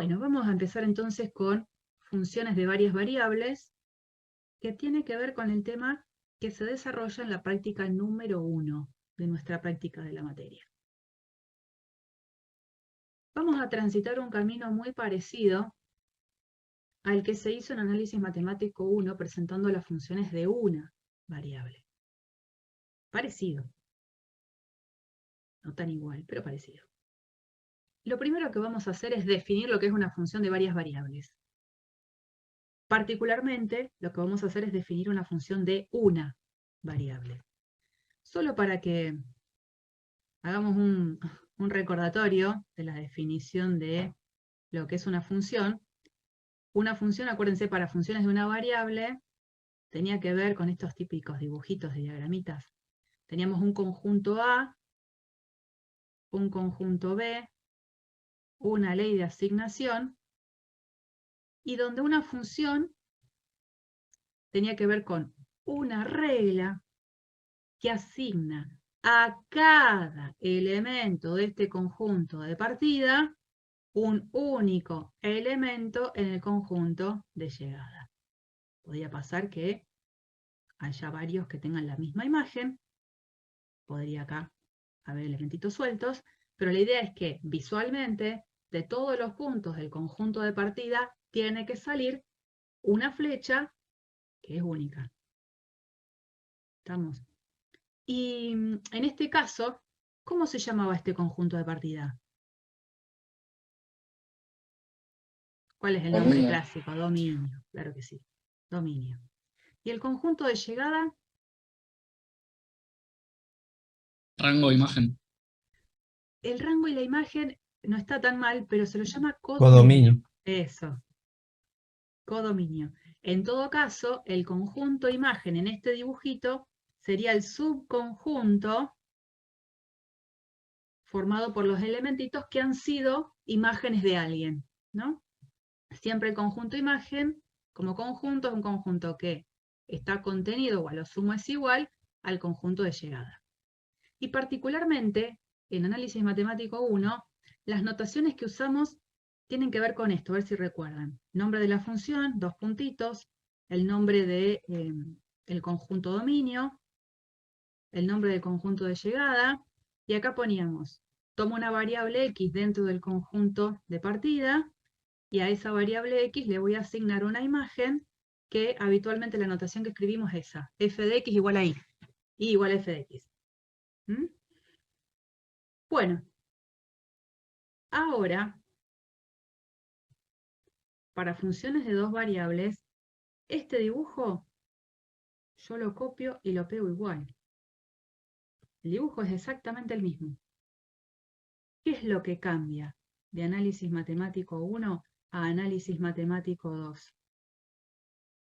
Bueno, vamos a empezar entonces con funciones de varias variables, que tiene que ver con el tema que se desarrolla en la práctica número 1 de nuestra práctica de la materia. Vamos a transitar un camino muy parecido al que se hizo en Análisis Matemático 1 presentando las funciones de una variable. Parecido. No tan igual, pero parecido. Lo primero que vamos a hacer es definir lo que es una función de varias variables. Particularmente, lo que vamos a hacer es definir una función de una variable. Solo para que hagamos un recordatorio de la definición de lo que es una función. Una función, acuérdense, para funciones de una variable, tenía que ver con estos típicos dibujitos de diagramitas. Teníamos un conjunto A, un conjunto B, una ley de asignación, y donde una función tenía que ver con una regla que asigna a cada elemento de este conjunto de partida un único elemento en el conjunto de llegada. Podría pasar que haya varios que tengan la misma imagen, podría acá haber elementitos sueltos, pero la idea es que visualmente de todos los puntos del conjunto de partida tiene que salir una flecha que es única. ¿Estamos? Y en este caso, ¿cómo se llamaba este conjunto de partida? ¿Cuál es el nombre clásico? Dominio, claro que sí, dominio. ¿Y el conjunto de llegada? Rango, imagen. El rango y la imagen no está tan mal, pero se lo llama Codominio. codominio. Eso, codominio. En todo caso, el conjunto imagen en este dibujito sería el subconjunto formado por los elementitos que han sido imágenes de alguien, ¿no? Siempre el conjunto imagen, como conjunto, es un conjunto que está contenido o a lo sumo es igual al conjunto de llegada. Y particularmente, en Análisis Matemático 1, las notaciones que usamos tienen que ver con esto, a ver si recuerdan. Nombre de la función, dos puntitos, el nombre del conjunto dominio, el nombre del conjunto de llegada, y acá poníamos, tomo una variable x dentro del conjunto de partida, y a esa variable x le voy a asignar una imagen que habitualmente la notación que escribimos es esa, f de x igual a y igual a f de x. ¿Mm? Bueno, ahora, para funciones de dos variables, este dibujo yo lo copio y lo pego igual. El dibujo es exactamente el mismo. ¿Qué es lo que cambia de Análisis Matemático 1 a Análisis Matemático 2?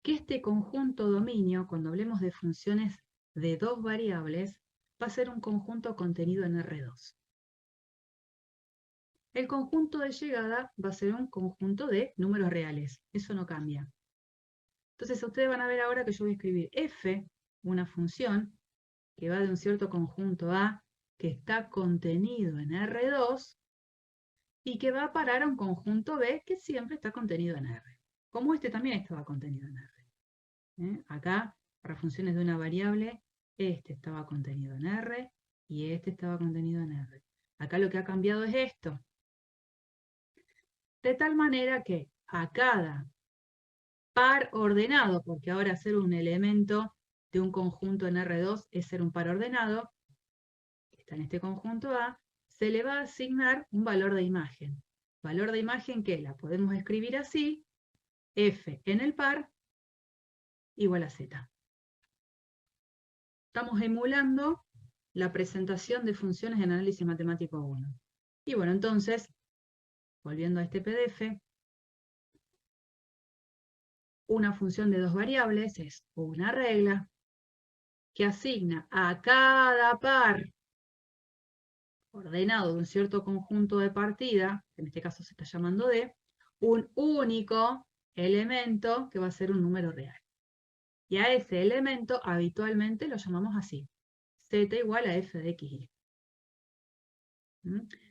Que este conjunto dominio, cuando hablemos de funciones de dos variables, va a ser un conjunto contenido en R2. El conjunto de llegada va a ser un conjunto de números reales. Eso no cambia. Entonces ustedes van a ver ahora que yo voy a escribir f, una función que va de un cierto conjunto A que está contenido en R2 y que va a parar a un conjunto B que siempre está contenido en R. Como este también estaba contenido en R. Acá, para funciones de una variable, este estaba contenido en R y este estaba contenido en R. Acá lo que ha cambiado es esto. De tal manera que a cada par ordenado, porque ahora ser un elemento de un conjunto en R2 es ser un par ordenado, que está en este conjunto A, se le va a asignar un valor de imagen. Valor de imagen que la podemos escribir así, f en el par igual a z. Estamos emulando la presentación de funciones en Análisis Matemático 1. Y bueno, entonces, volviendo a este PDF, una función de dos variables es una regla que asigna a cada par ordenado de un cierto conjunto de partida, que en este caso se está llamando D, un único elemento que va a ser un número real. Y a ese elemento habitualmente lo llamamos así, z igual a f de x y.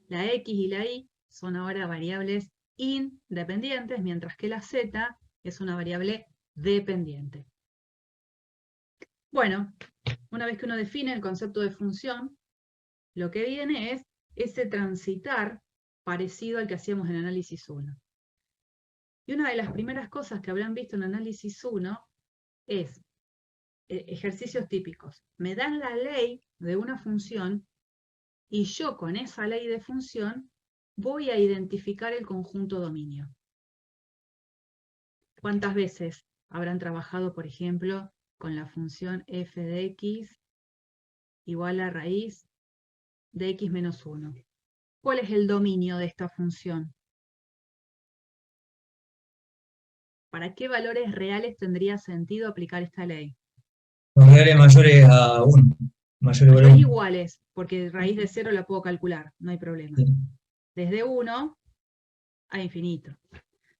La x y la y son ahora variables independientes, mientras que la z es una variable dependiente. Bueno, una vez que uno define el concepto de función, lo que viene es ese transitar parecido al que hacíamos en análisis 1. Y una de las primeras cosas que habrán visto en análisis 1 es ejercicios típicos. Me dan la ley de una función y yo con esa ley de función voy a identificar el conjunto dominio. ¿Cuántas veces habrán trabajado, por ejemplo, con la función f de x igual a raíz de x menos 1? ¿Cuál es el dominio de esta función? ¿Para qué valores reales tendría sentido aplicar esta ley? Los reales mayores a 1. Mayores iguales, porque raíz de 0 la puedo calcular, no hay problema. Sí. Desde 1 a infinito.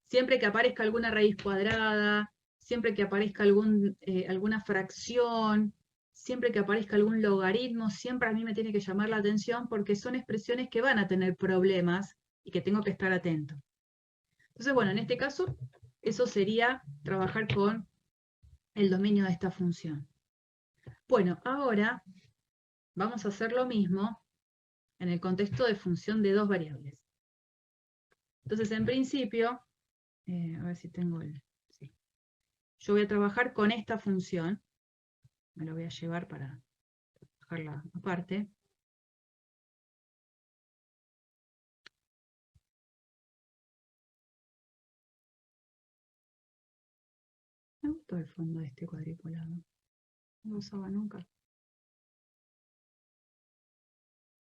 Siempre que aparezca alguna raíz cuadrada, siempre que aparezca alguna fracción, siempre que aparezca algún logaritmo, siempre a mí me tiene que llamar la atención porque son expresiones que van a tener problemas y que tengo que estar atento. Entonces, bueno, en este caso, eso sería trabajar con el dominio de esta función. Bueno, ahora vamos a hacer lo mismo en el contexto de función de dos variables. Entonces, en principio, a ver si tengo el... Sí. Yo voy a trabajar con esta función. Me lo voy a llevar para dejarla aparte. Me gustó el fondo de este cuadriculado. No lo usaba nunca.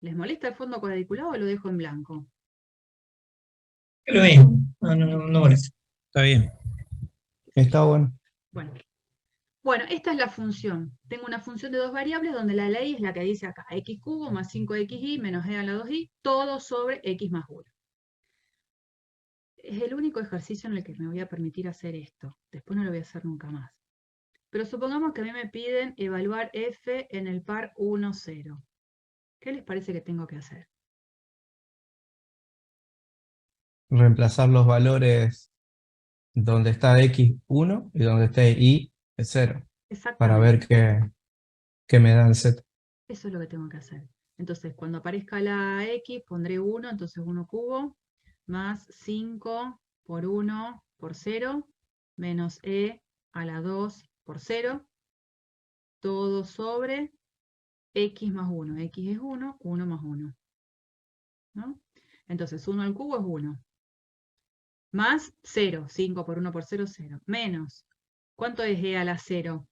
¿Les molesta el fondo cuadriculado o lo dejo en blanco? Es lo mismo. No molesta. Está bien. Está bueno. Bueno, esta es la función. Tengo una función de dos variables donde la ley es la que dice acá, x cubo más 5xy menos e a la 2y, todo sobre x más 1. Es el único ejercicio en el que me voy a permitir hacer esto. Después no lo voy a hacer nunca más. Pero supongamos que a mí me piden evaluar f en el par 1, 0. ¿Qué les parece que tengo que hacer? Reemplazar los valores donde está x1 y donde esté y es 0. Para ver qué me da el z. Eso es lo que tengo que hacer. Entonces, cuando aparezca la x, pondré 1, entonces 1 cubo, más 5 por 1 por 0, menos e a la 2 por 0, todo sobre x más 1. X es 1, 1 más 1. ¿No? Entonces, 1 al cubo es 1. Más 0, 5 por 1 por 0, 0. Menos, ¿cuánto es e a la 0?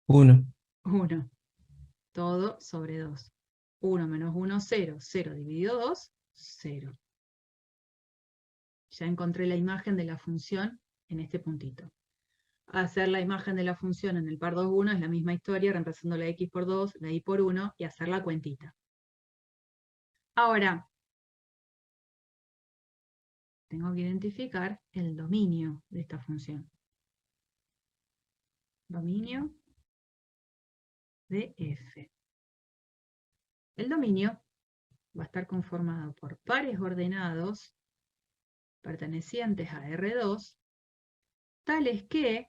1. 1. Todo sobre 2. 1 menos 1, 0. 0 dividido 2, 0. Ya encontré la imagen de la función en este puntito. Hacer la imagen de la función en el par 2, 1 es la misma historia, reemplazando la x por 2, la y por 1 y hacer la cuentita. Ahora, tengo que identificar el dominio de esta función. Dominio de f. El dominio va a estar conformado por pares ordenados pertenecientes a R2, tales que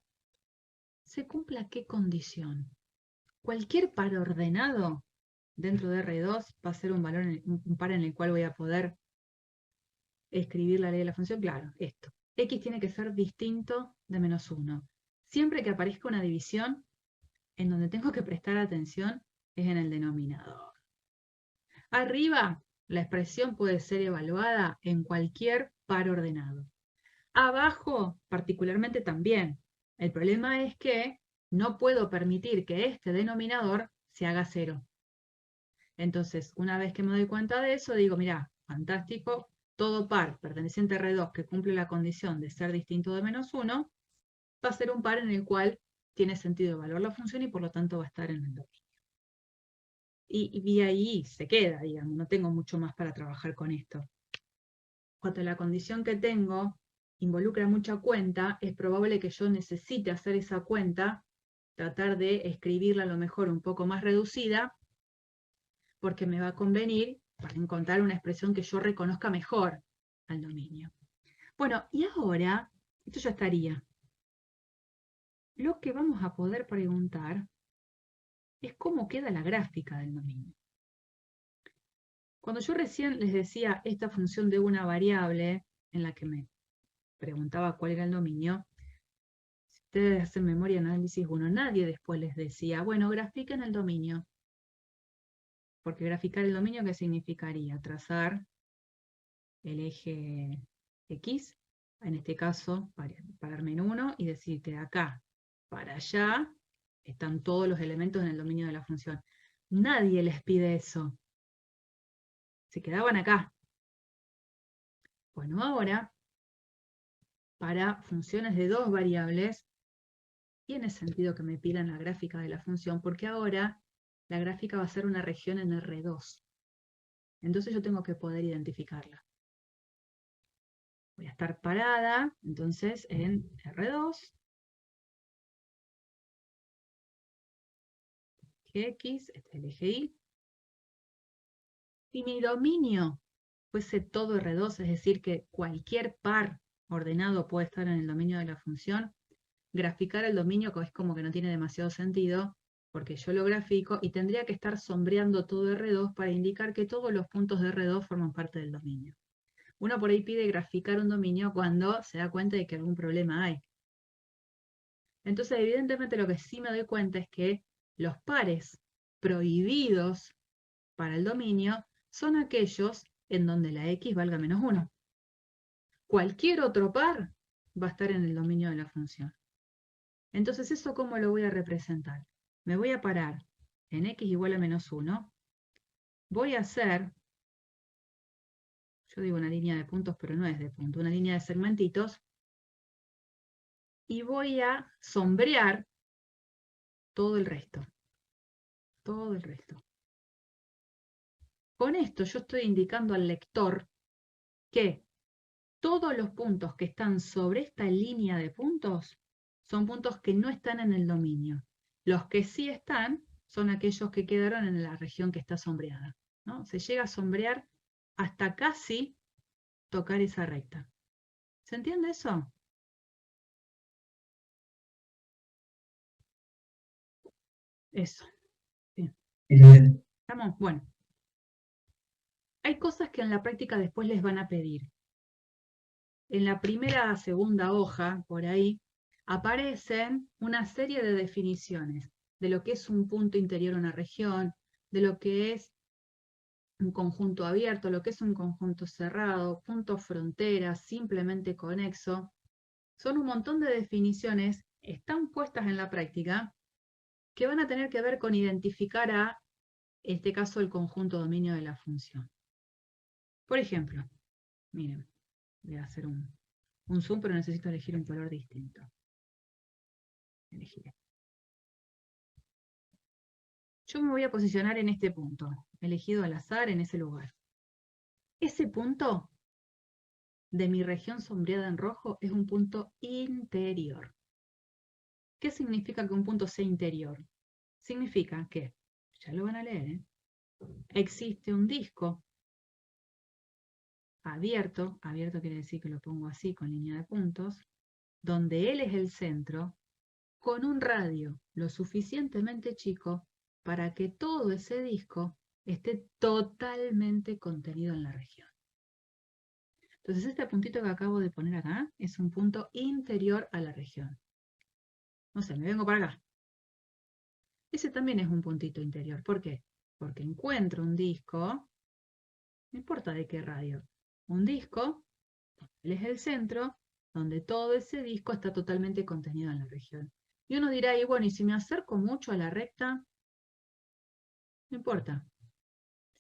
se cumpla qué condición. Cualquier par ordenado dentro de R2 va a ser un par en el cual voy a poder escribir la ley de la función. Claro, esto. X tiene que ser distinto de menos 1. Siempre que aparezca una división, en donde tengo que prestar atención es en el denominador. Arriba, la expresión puede ser evaluada en cualquier par ordenado. Abajo, particularmente también. El problema es que no puedo permitir que este denominador se haga 0. Entonces, una vez que me doy cuenta de eso, digo, mira, fantástico, todo par perteneciente a R2 que cumple la condición de ser distinto de menos 1, va a ser un par en el cual tiene sentido evaluar la función y por lo tanto va a estar en el dominio. Y ahí se queda, digamos, no tengo mucho más para trabajar con esto. Cuando la condición que tengo involucra mucha cuenta, es probable que yo necesite hacer esa cuenta, tratar de escribirla a lo mejor un poco más reducida, porque me va a convenir para encontrar una expresión que yo reconozca mejor al dominio. Bueno, y ahora, esto ya estaría. Lo que vamos a poder preguntar es cómo queda la gráfica del dominio. Cuando yo recién les decía esta función de una variable en la que me preguntaba cuál era el dominio, si ustedes hacen memoria análisis 1, nadie después les decía, bueno, grafiquen el dominio. Porque graficar el dominio, ¿qué significaría? Trazar el eje X, en este caso, pararme en 1 y decirte de acá para allá están todos los elementos en el dominio de la función. Nadie les pide eso. Se quedaban acá. Bueno, ahora, para funciones de dos variables, tiene sentido que me pidan la gráfica de la función, porque ahora la gráfica va a ser una región en R2. Entonces yo tengo que poder identificarla. Voy a estar parada, entonces, en R2. Eje X, este es el eje Y. Si mi dominio fuese todo R2, es decir, que cualquier par ordenado puede estar en el dominio de la función, graficar el dominio es como que no tiene demasiado sentido, porque yo lo grafico y tendría que estar sombreando todo R2 para indicar que todos los puntos de R2 forman parte del dominio. Uno por ahí pide graficar un dominio cuando se da cuenta de que algún problema hay. Entonces, evidentemente, lo que sí me doy cuenta es que los pares prohibidos para el dominio son aquellos en donde la X valga menos 1. Cualquier otro par va a estar en el dominio de la función. Entonces, ¿eso cómo lo voy a representar? Me voy a parar en X igual a menos 1. Voy a hacer, yo digo una línea de puntos, pero no es de punto, una línea de segmentitos. Y voy a sombrear todo el resto. Todo el resto. Con esto yo estoy indicando al lector que todos los puntos que están sobre esta línea de puntos son puntos que no están en el dominio. Los que sí están son aquellos que quedaron en la región que está sombreada, ¿no? Se llega a sombrear hasta casi tocar esa recta. ¿Se entiende eso? Eso. Bien. ¿Estamos? Bueno. Hay cosas que en la práctica después les van a pedir. En la primera, segunda hoja, por ahí, aparecen una serie de definiciones de lo que es un punto interior a una región, de lo que es un conjunto abierto, lo que es un conjunto cerrado, punto frontera, simplemente conexo. Son un montón de definiciones, están puestas en la práctica, que van a tener que ver con identificar en este caso, el conjunto dominio de la función. Por ejemplo, miren, voy a hacer un zoom, pero necesito elegir un color distinto. Elegiré. Yo me voy a posicionar en este punto, elegido al azar en ese lugar. Ese punto de mi región sombreada en rojo es un punto interior. ¿Qué significa que un punto sea interior? Significa que, ya lo van a leer, existe un disco abierto quiere decir que lo pongo así con línea de puntos, donde él es el centro, con un radio lo suficientemente chico para que todo ese disco esté totalmente contenido en la región. Entonces este puntito que acabo de poner acá es un punto interior a la región. No sé, me vengo para acá. Ese también es un puntito interior. ¿Por qué? Porque encuentro un disco, no importa de qué radio, un disco, él es el centro, donde todo ese disco está totalmente contenido en la región. Y uno dirá, y bueno, y si me acerco mucho a la recta, no importa.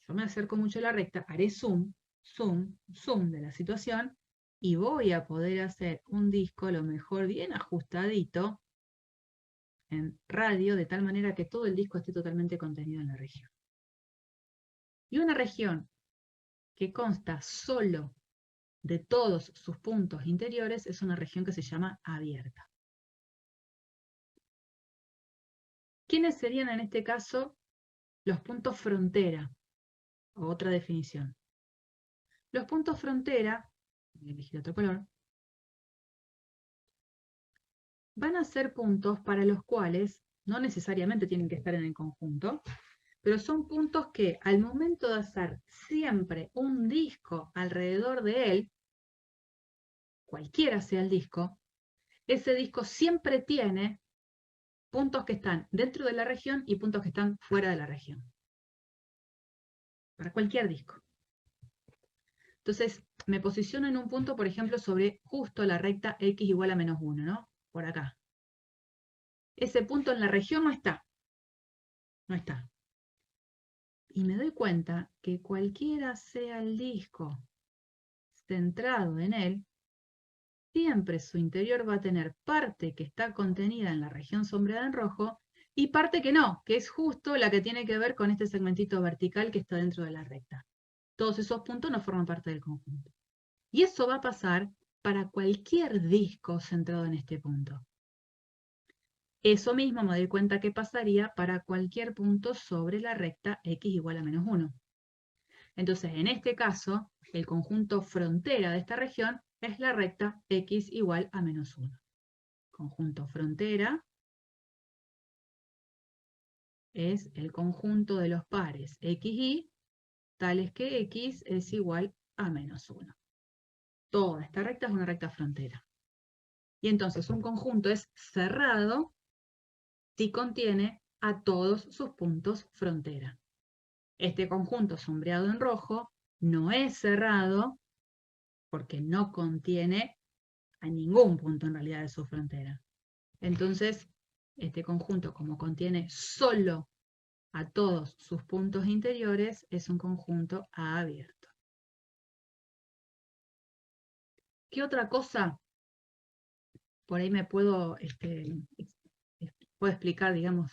Yo me acerco mucho a la recta, haré zoom, zoom, zoom de la situación y voy a poder hacer un disco a lo mejor bien ajustadito en radio, de tal manera que todo el disco esté totalmente contenido en la región. Y una región que consta solo de todos sus puntos interiores es una región que se llama abierta. ¿Quiénes serían en este caso los puntos frontera? otra definición. Los puntos frontera, voy a elegir otro color, van a ser puntos para los cuales no necesariamente tienen que estar en el conjunto, pero son puntos que al momento de hacer siempre un disco alrededor de él, cualquiera sea el disco, ese disco siempre tiene puntos que están dentro de la región y puntos que están fuera de la región. Para cualquier disco. Entonces, me posiciono en un punto, por ejemplo, sobre justo la recta x igual a menos 1, ¿no? Por acá. Ese punto en la región no está. No está. Y me doy cuenta que cualquiera sea el disco centrado en él, siempre su interior va a tener parte que está contenida en la región sombreada en rojo y parte que no, que es justo la que tiene que ver con este segmentito vertical que está dentro de la recta. Todos esos puntos no forman parte del conjunto. Y eso va a pasar para cualquier disco centrado en este punto. Eso mismo me doy cuenta que pasaría para cualquier punto sobre la recta x igual a menos 1. Entonces, en este caso, el conjunto frontera de esta región es la recta x igual a menos 1. Conjunto frontera es el conjunto de los pares x y, tales que x es igual a menos 1. Toda esta recta es una recta frontera. Y entonces un conjunto es cerrado si contiene a todos sus puntos frontera. Este conjunto sombreado en rojo no es cerrado porque no contiene a ningún punto en realidad de su frontera. Entonces, este conjunto, como contiene solo a todos sus puntos interiores, es un conjunto abierto. ¿Qué otra cosa por ahí me puedo explicar, digamos,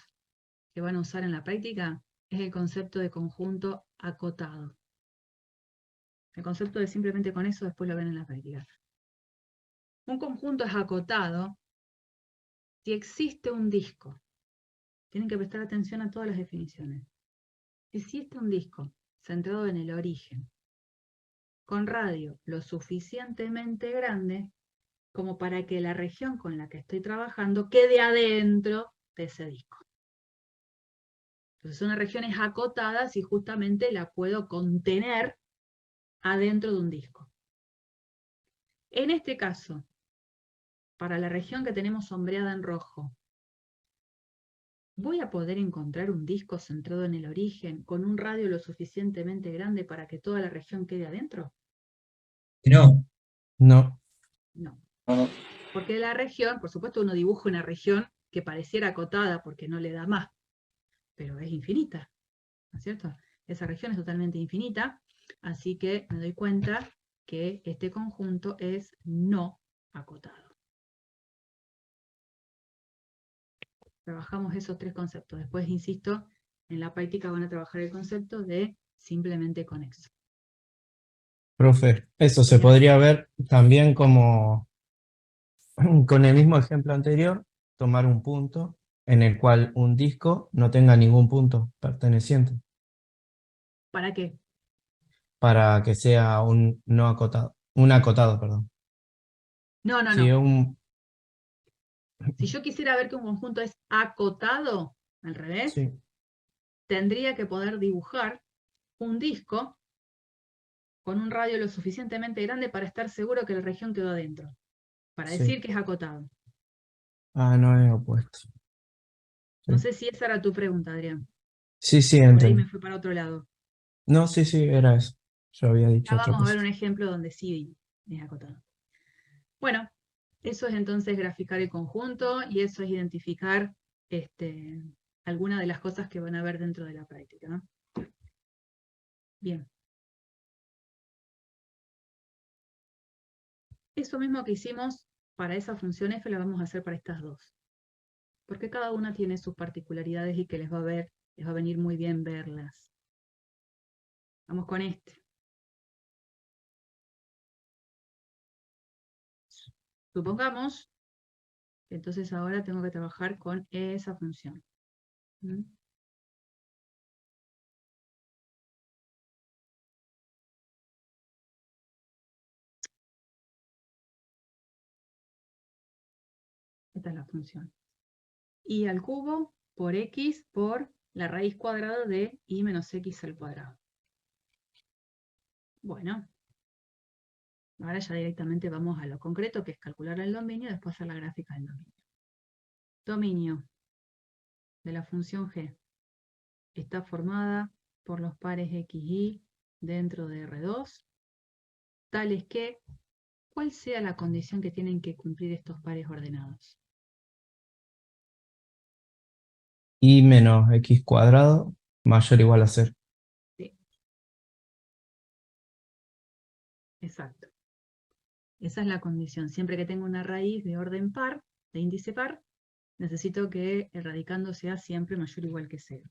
que van a usar en la práctica? Es el concepto de conjunto acotado. El concepto de simplemente con eso después lo ven en la práctica. Un conjunto es acotado si existe un disco. Tienen que prestar atención a todas las definiciones. Si existe un disco centrado en el origen, con radio lo suficientemente grande como para que la región con la que estoy trabajando quede adentro de ese disco. Entonces una región es acotada si justamente la puedo contener adentro de un disco. En este caso, para la región que tenemos sombreada en rojo, ¿voy a poder encontrar un disco centrado en el origen con un radio lo suficientemente grande para que toda la región quede adentro? No. No. No. Porque la región, por supuesto uno dibuja una región que pareciera acotada porque no le da más, pero es infinita, ¿no es cierto? Esa región es totalmente infinita, así que me doy cuenta que este conjunto es no acotado. Trabajamos esos tres conceptos. Después, insisto, en la práctica van a trabajar el concepto de simplemente conexo. Profe, eso se podría ver también como, con el mismo ejemplo anterior, tomar un punto en el cual un disco no tenga ningún punto perteneciente, ¿Para qué? para que sea un no acotado, un acotado, perdón. No, no, Si no. un, Si yo quisiera ver que un conjunto es acotado, al revés, sí, tendría que poder dibujar un disco con un radio lo suficientemente grande para estar seguro que la región quedó adentro, para decir sí. que es acotado. Ah, no es opuesto. No Sí, sé si esa era tu pregunta, Adrián. sí, Por ahí me entiendo. fui para otro lado. No, sí, sí, era eso. Yo había Ya dicho otra vamos a cosa. ver un ejemplo donde sí es acotado. Bueno, eso es entonces graficar el conjunto y eso es identificar algunas de las cosas que van a ver dentro de la práctica, ¿no? Bien. Eso mismo que hicimos para esa función f lo vamos a hacer para estas dos. Porque cada una tiene sus particularidades y que les va a venir muy bien verlas. Vamos con este. Supongamos que entonces ahora tengo que trabajar con esa función. ¿Mm? Esta es la función. Y al cubo por x por la raíz cuadrada de y menos x al cuadrado. Bueno, ahora ya directamente vamos a lo concreto, que es calcular el dominio y después hacer la gráfica del dominio. Dominio de la función g está formada por los pares x, y dentro de R2, tales que, ¿cuál sea la condición que tienen que cumplir estos pares ordenados? Y menos x cuadrado mayor o igual a 0. Sí. Exacto. Esa es la condición. Siempre que tengo una raíz de orden par, de índice par, necesito que el radicando sea siempre mayor o igual que 0.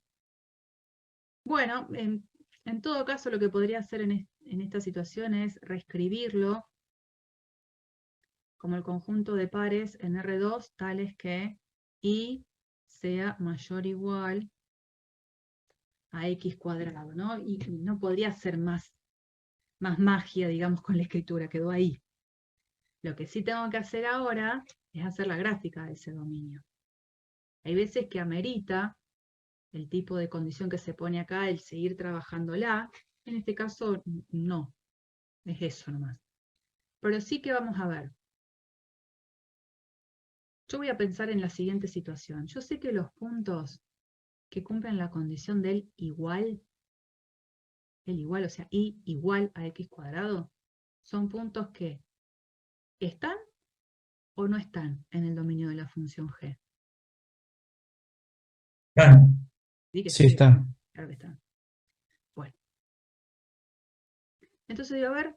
Bueno, en todo caso lo que podría hacer en esta situación es reescribirlo como el conjunto de pares en R2 tales que y sea mayor o igual a x cuadrado, ¿no? Y no podría ser más magia, digamos, con la escritura, quedó ahí. Lo que sí tengo que hacer ahora es hacer la gráfica de ese dominio. Hay veces que amerita el tipo de condición que se pone acá, el seguir trabajándola. En este caso, no. Es eso nomás. Pero sí que vamos a ver. Yo voy a pensar en la siguiente situación. Yo sé que los puntos que cumplen la condición del igual, el igual, o sea, y igual a x cuadrado, son puntos que están o no están en el dominio de la función g. Claro. Sí que Sí, está. claro que están. Bueno. Entonces voy a ver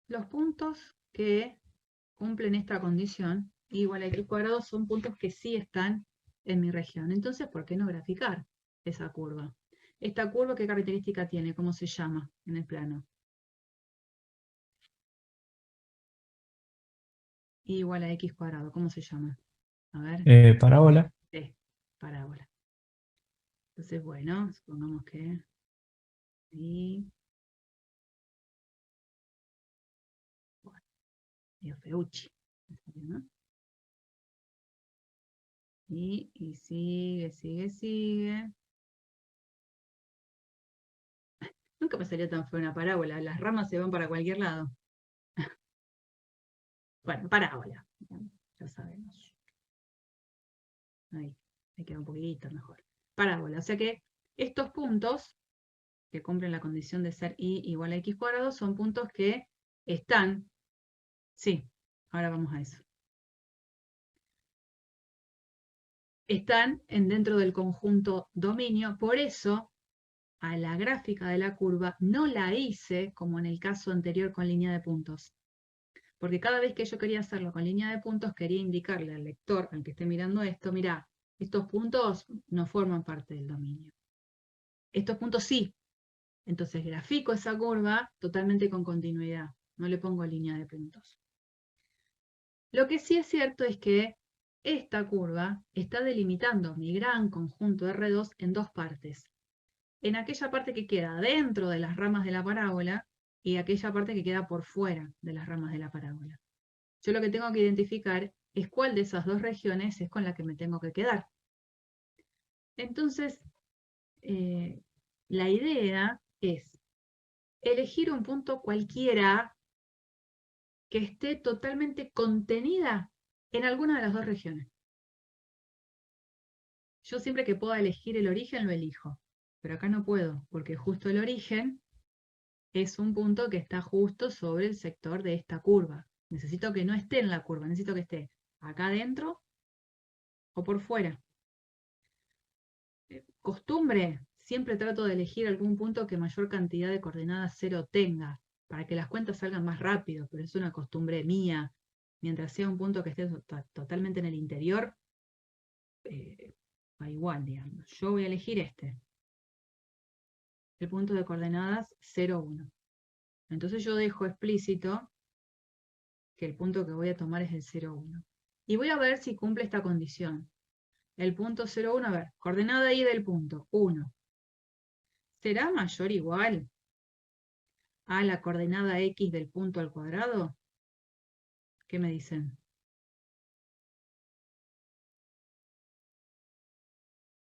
los puntos que cumplen esta condición, igual a x cuadrado, son puntos que sí están en mi región. Entonces, ¿por qué no graficar esa curva? ¿Esta curva qué característica tiene? ¿Cómo se llama en el plano? Y igual a x cuadrado, ¿cómo se llama? A ver, Parábola. parábola. Entonces, bueno, supongamos que y bueno, medio feuchi, ¿no? Y sigue. Nunca me salió tan feo una parábola, las ramas se van para cualquier lado. Bueno, parábola, ya sabemos. Ahí, me queda un poquito mejor. Parábola, o sea que estos puntos que cumplen la condición de ser y igual a x cuadrado son puntos que están, sí, ahora vamos a eso. Están dentro del conjunto dominio, por eso a la gráfica de la curva no la hice como en el caso anterior con línea de puntos. Porque cada vez que yo quería hacerlo con línea de puntos, quería indicarle al lector, al que esté mirando esto, mirá, estos puntos no forman parte del dominio. Estos puntos sí. Entonces grafico esa curva totalmente con continuidad. No le pongo línea de puntos. Lo que sí es cierto es que esta curva está delimitando mi gran conjunto R2 en dos partes. En aquella parte que queda dentro de las ramas de la parábola y aquella parte que queda por fuera de las ramas de la parábola. Yo lo que tengo que identificar es cuál de esas dos regiones es con la que me tengo que quedar. Entonces, la idea es elegir un punto cualquiera que esté totalmente contenida en alguna de las dos regiones. Yo siempre que pueda elegir el origen lo elijo, pero acá no puedo, porque justo el origen es un punto que está justo sobre el sector de esta curva. Necesito que no esté en la curva, necesito que esté acá adentro o por fuera. Costumbre, siempre trato de elegir algún punto que mayor cantidad de coordenadas 0 tenga, para que las cuentas salgan más rápido, pero es una costumbre mía. Mientras sea un punto que esté totalmente en el interior, da igual, digamos. Yo voy a elegir este. El punto de coordenadas 0, 1. Entonces yo dejo explícito que el punto que voy a tomar es el 0, 1. Y voy a ver si cumple esta condición. El punto 0, 1, a ver, coordenada y del punto, 1. ¿Será mayor o igual a la coordenada x del punto al cuadrado? ¿Qué me dicen?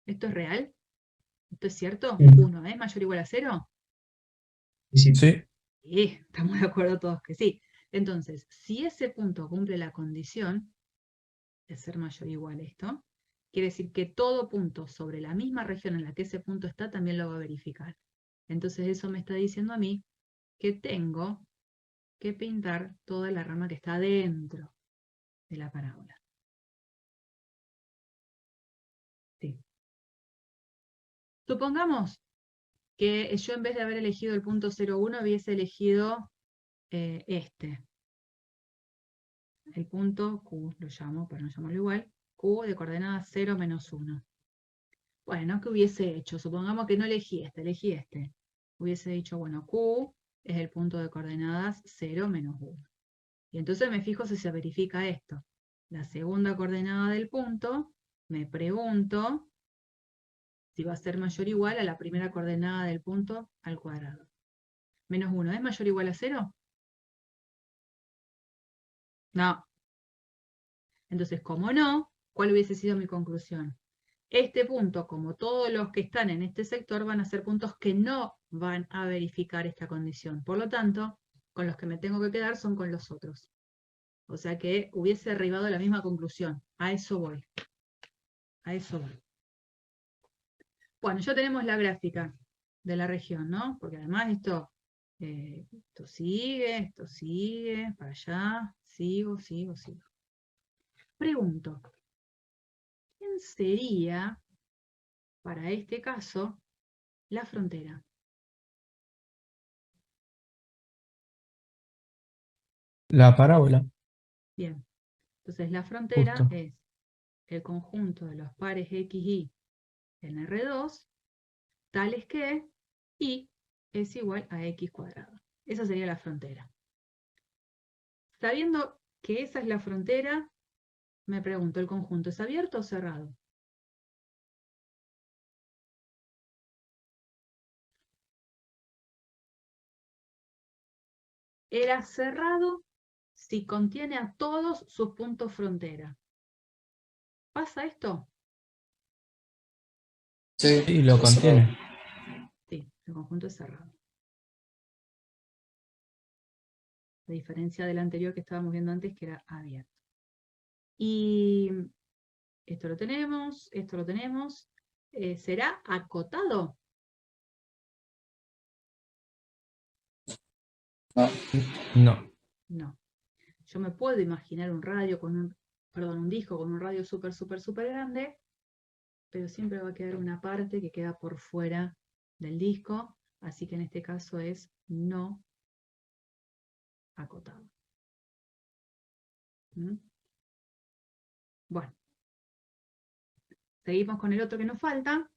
¿Esto es real? ¿Esto es cierto? Sí. 1 es mayor o igual a 0. Sí, Sí, Sí, estamos de acuerdo todos que sí. Entonces, si ese punto cumple la condición de ser mayor o igual a esto, quiere decir que todo punto sobre la misma región en la que ese punto está también lo va a verificar. Entonces eso me está diciendo a mí que tengo que pintar toda la rama que está dentro de la parábola. Sí. Supongamos que yo en vez de haber elegido el punto 0,1 hubiese elegido este. El punto Q, lo llamo para no llamarlo igual, Q de coordenadas 0, menos 1. Bueno, ¿qué hubiese hecho? Supongamos que no elegí este. Hubiese dicho, bueno, Q es el punto de coordenadas 0, menos 1. Y entonces me fijo si se verifica esto. La segunda coordenada del punto, me pregunto si va a ser mayor o igual a la primera coordenada del punto al cuadrado. Menos 1, ¿es mayor o igual a 0? No. Entonces, como no, ¿cuál hubiese sido mi conclusión? Este punto, como todos los que están en este sector, van a ser puntos que no van a verificar esta condición. Por lo tanto, con los que me tengo que quedar son con los otros. O sea que hubiese arribado a la misma conclusión. A eso voy. A eso voy. Bueno, ya tenemos la gráfica de la región, ¿no? Porque además esto sigue, para allá, sigo. Pregunto, ¿quién sería, para este caso, la frontera? la parábola, Bien, entonces la frontera justo. es el conjunto de los pares x, y en R2, tales que y es igual a x cuadrado. Esa sería la frontera. Sabiendo que esa es la frontera, me pregunto, ¿el conjunto es abierto o cerrado? Era cerrado si contiene a todos sus puntos frontera. ¿Pasa esto? Sí, Sí, lo es cerrado. contiene. Sí, el conjunto es cerrado. A diferencia del anterior que estábamos viendo antes, que era abierto. Y esto lo tenemos. ¿Será acotado? No, No. No. Yo me puedo imaginar un radio un disco con un radio súper grande, pero siempre va a quedar una parte que queda por fuera del disco, así que en este caso es no acotado. ¿Mm? Bueno, seguimos con el otro que nos falta.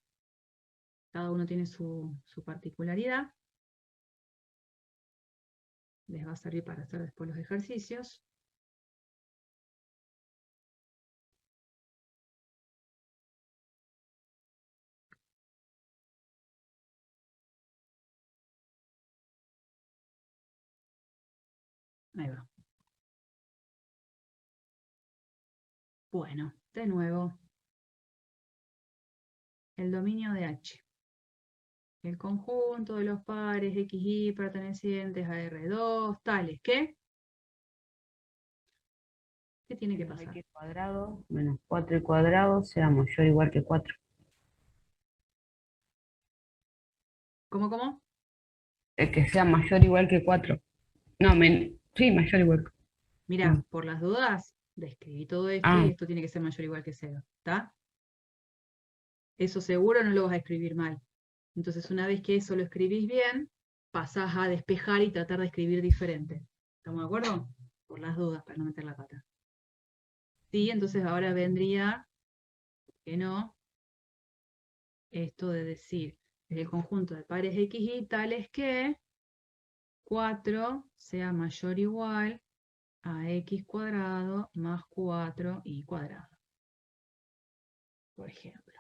Cada uno tiene su particularidad. Les va a servir para hacer después los ejercicios. Ahí va. Bueno, de nuevo, el dominio de H. El conjunto de los pares x, y pertenecientes a R2, tales que... ¿Qué tiene que pasar? X cuadrado menos 4 cuadrado sea mayor o igual que 4. ¿Cómo? Que sea mayor o igual que 4. No, sí, mayor o igual. Mirá, por las dudas, describí todo esto y Ah, esto tiene que ser mayor o igual que 0, ¿está? Eso seguro no lo vas a escribir mal. Entonces, una vez que eso lo escribís bien, pasás a despejar y tratar de escribir diferente. ¿Estamos de acuerdo? Por las dudas, para no meter la pata. Sí, entonces ahora vendría, que no, esto de decir, es el conjunto de pares x, y tales que 4 sea mayor o igual a x cuadrado más 4y cuadrado, por ejemplo.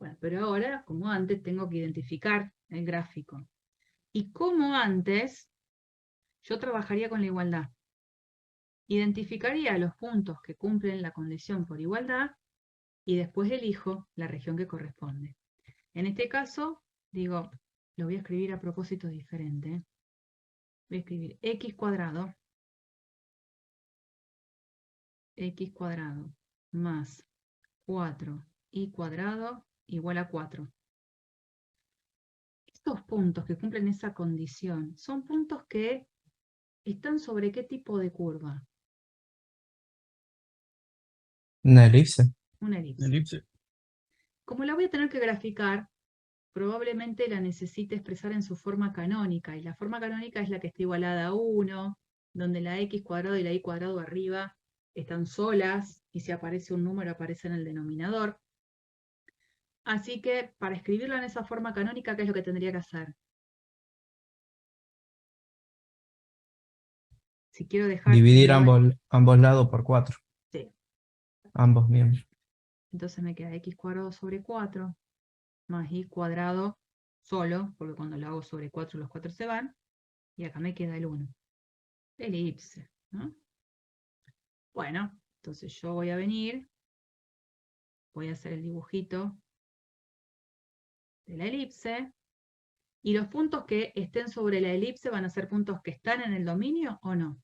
Bueno, pero ahora, como antes, tengo que identificar el gráfico. Y como antes, yo trabajaría con la igualdad. Identificaría los puntos que cumplen la condición por igualdad y después elijo la región que corresponde. En este caso, digo, lo voy a escribir a propósito diferente. Voy a escribir x cuadrado más 4y cuadrado igual a 4. Estos puntos que cumplen esa condición son puntos que están sobre qué tipo de curva. Una elipse. Una elipse. Elipse. Como la voy a tener que graficar, probablemente la necesite expresar en su forma canónica, y la forma canónica es la que está igualada a 1, donde la x cuadrado y la y cuadrado arriba están solas, y si aparece un número aparece en el denominador. Así que, para escribirlo en esa forma canónica, ¿qué es lo que tendría que hacer? Si quiero dejar... Dividir igual- ambos lados por 4. Sí. Ambos miembros. Entonces me queda x cuadrado sobre 4 más y cuadrado solo, porque cuando lo hago sobre 4 los 4 se van, y acá me queda el 1. Elipse, ¿no? Bueno, entonces yo voy a venir, voy a hacer el dibujito de la elipse, y los puntos que estén sobre la elipse van a ser puntos que están en el dominio o no.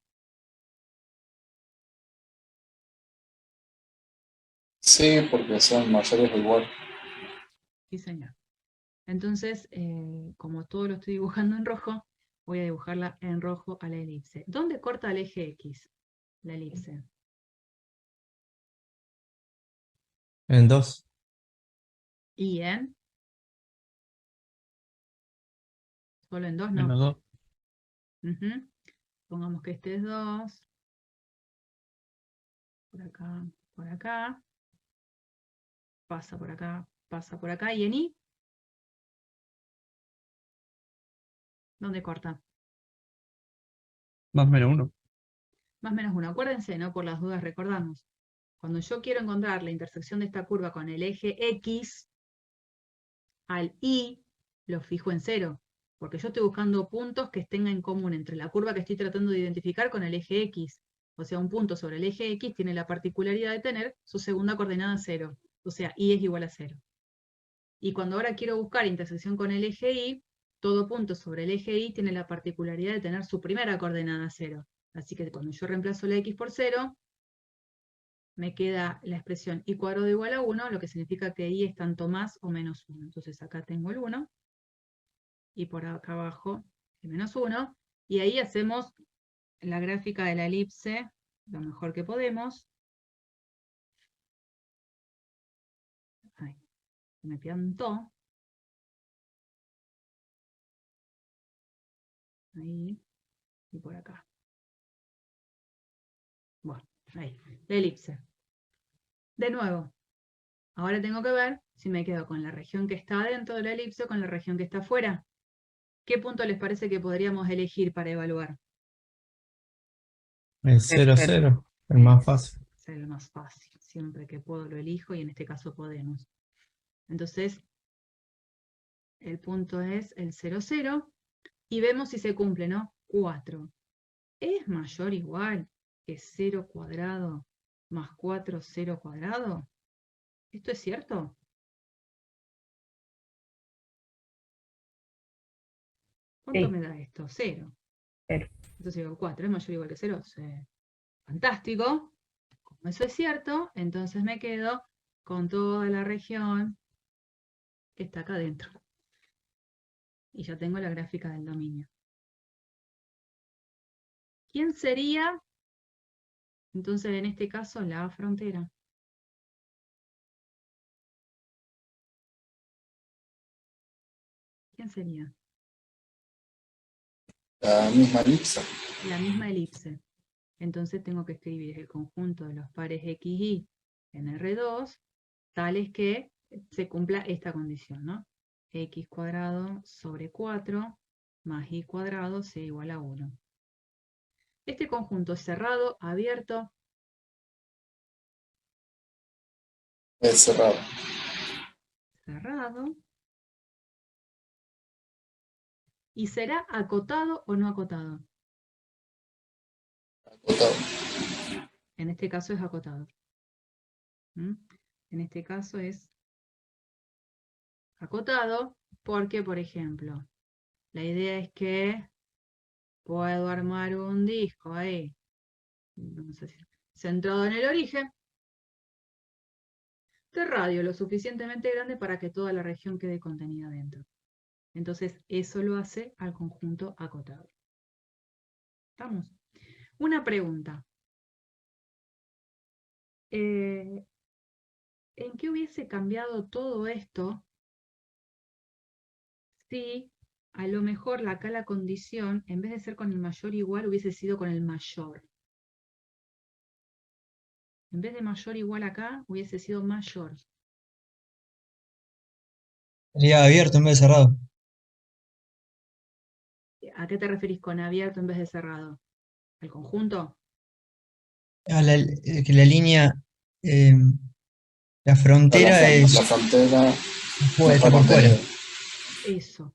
Sí, porque son mayores o igual. Sí, señor. Entonces, como todo lo estoy dibujando en rojo, voy a dibujarla en rojo a la elipse. ¿Dónde corta el eje X? La elipse. En 2. ¿Y en? Solo en 2, En no. los dos. Ujú. Pongamos que este es 2. Por acá. Pasa por acá. ¿Y en Y? ¿Dónde corta? Más o menos 1. Más o menos 1. Acuérdense, ¿no? Por las dudas recordamos. Cuando yo quiero encontrar la intersección de esta curva con el eje X, al Y lo fijo en 0. Porque yo estoy buscando puntos que estén en común entre la curva que estoy tratando de identificar con el eje X. O sea, un punto sobre el eje X tiene la particularidad de tener su segunda coordenada 0. O sea, Y es igual a 0. Y cuando ahora quiero buscar intersección con el eje Y, todo punto sobre el eje Y tiene la particularidad de tener su primera coordenada 0. Así que cuando yo reemplazo la X por 0, me queda la expresión Y cuadrado igual a 1, lo que significa que Y es tanto más o menos 1. Entonces acá tengo el 1, y por acá abajo el menos 1, y ahí hacemos la gráfica de la elipse lo mejor que podemos. Ay, me piantó. Ahí, y por acá. Bueno, ahí, la elipse. De nuevo, ahora tengo que ver si me quedo con la región que está dentro de la elipse o con la región que está afuera. ¿Qué punto les parece que podríamos elegir para evaluar? El 0, 0. El más fácil. Es el más fácil. Siempre que puedo lo elijo, y en este caso podemos. Entonces, el punto es el 0, 0. Y vemos si se cumple, ¿no? 4. ¿Es mayor o igual que 0 cuadrado más 4, 0 cuadrado? ¿Esto es cierto? ¿Cuánto Sí. me da esto? 0. 0. Entonces digo, 4 es mayor o igual que 0. Sí. Fantástico. Como eso es cierto, entonces me quedo con toda la región que está acá adentro. Y ya tengo la gráfica del dominio. ¿Quién sería, entonces, en este caso, la frontera? ¿Quién sería? La misma elipse. La misma elipse. Entonces tengo que escribir el conjunto de los pares XY en R2, tales que se cumpla esta condición, ¿no? X cuadrado sobre 4 más Y cuadrado sea igual a 1. Este conjunto es cerrado, abierto. Es cerrado. Cerrado. ¿Y será acotado o no acotado? Acotado. En este caso es acotado. ¿Mm? en este caso es acotado, porque, por ejemplo, la idea es que puedo armar un disco ahí, vamos a decir, centrado en el origen, de radio lo suficientemente grande para que toda la región quede contenida dentro. Entonces, eso lo hace al conjunto acotado. ¿Estamos? Una pregunta. ¿En qué hubiese cambiado todo esto si a lo mejor acá la condición, en vez de ser con el mayor igual, hubiese sido con el mayor? En vez de mayor igual acá, hubiese sido mayor. Sería abierto en vez de cerrado. ¿A qué te referís con abierto en vez de cerrado? ¿El conjunto? Que la línea, la frontera La es frontera puede no ser está por fuera. contenida. Eso.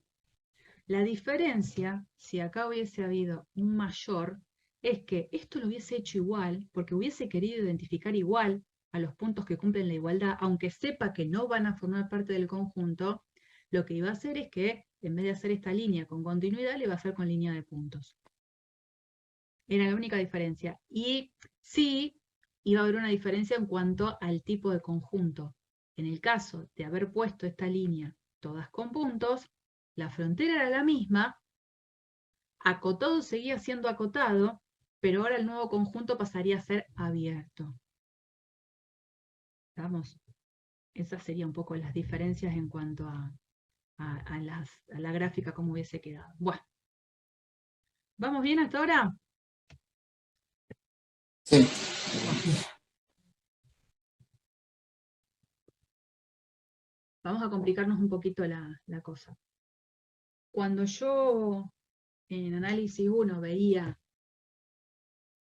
La diferencia, si acá hubiese habido un mayor, es que esto lo hubiese hecho igual, porque hubiese querido identificar igual a los puntos que cumplen la igualdad, aunque sepa que no van a formar parte del conjunto, lo que iba a hacer es que, en vez de hacer esta línea con continuidad, le iba a hacer con línea de puntos. Era la única diferencia. Y sí, iba a haber una diferencia en cuanto al tipo de conjunto. En el caso de haber puesto esta línea todas con puntos, la frontera era la misma, acotado seguía siendo acotado, pero ahora el nuevo conjunto pasaría a ser abierto. ¿Estamos? Esas serían un poco las diferencias en cuanto a la gráfica, cómo hubiese quedado. Bueno, ¿vamos bien hasta ahora? Sí, Vamos a complicarnos un poquito la cosa. Cuando yo en análisis 1 veía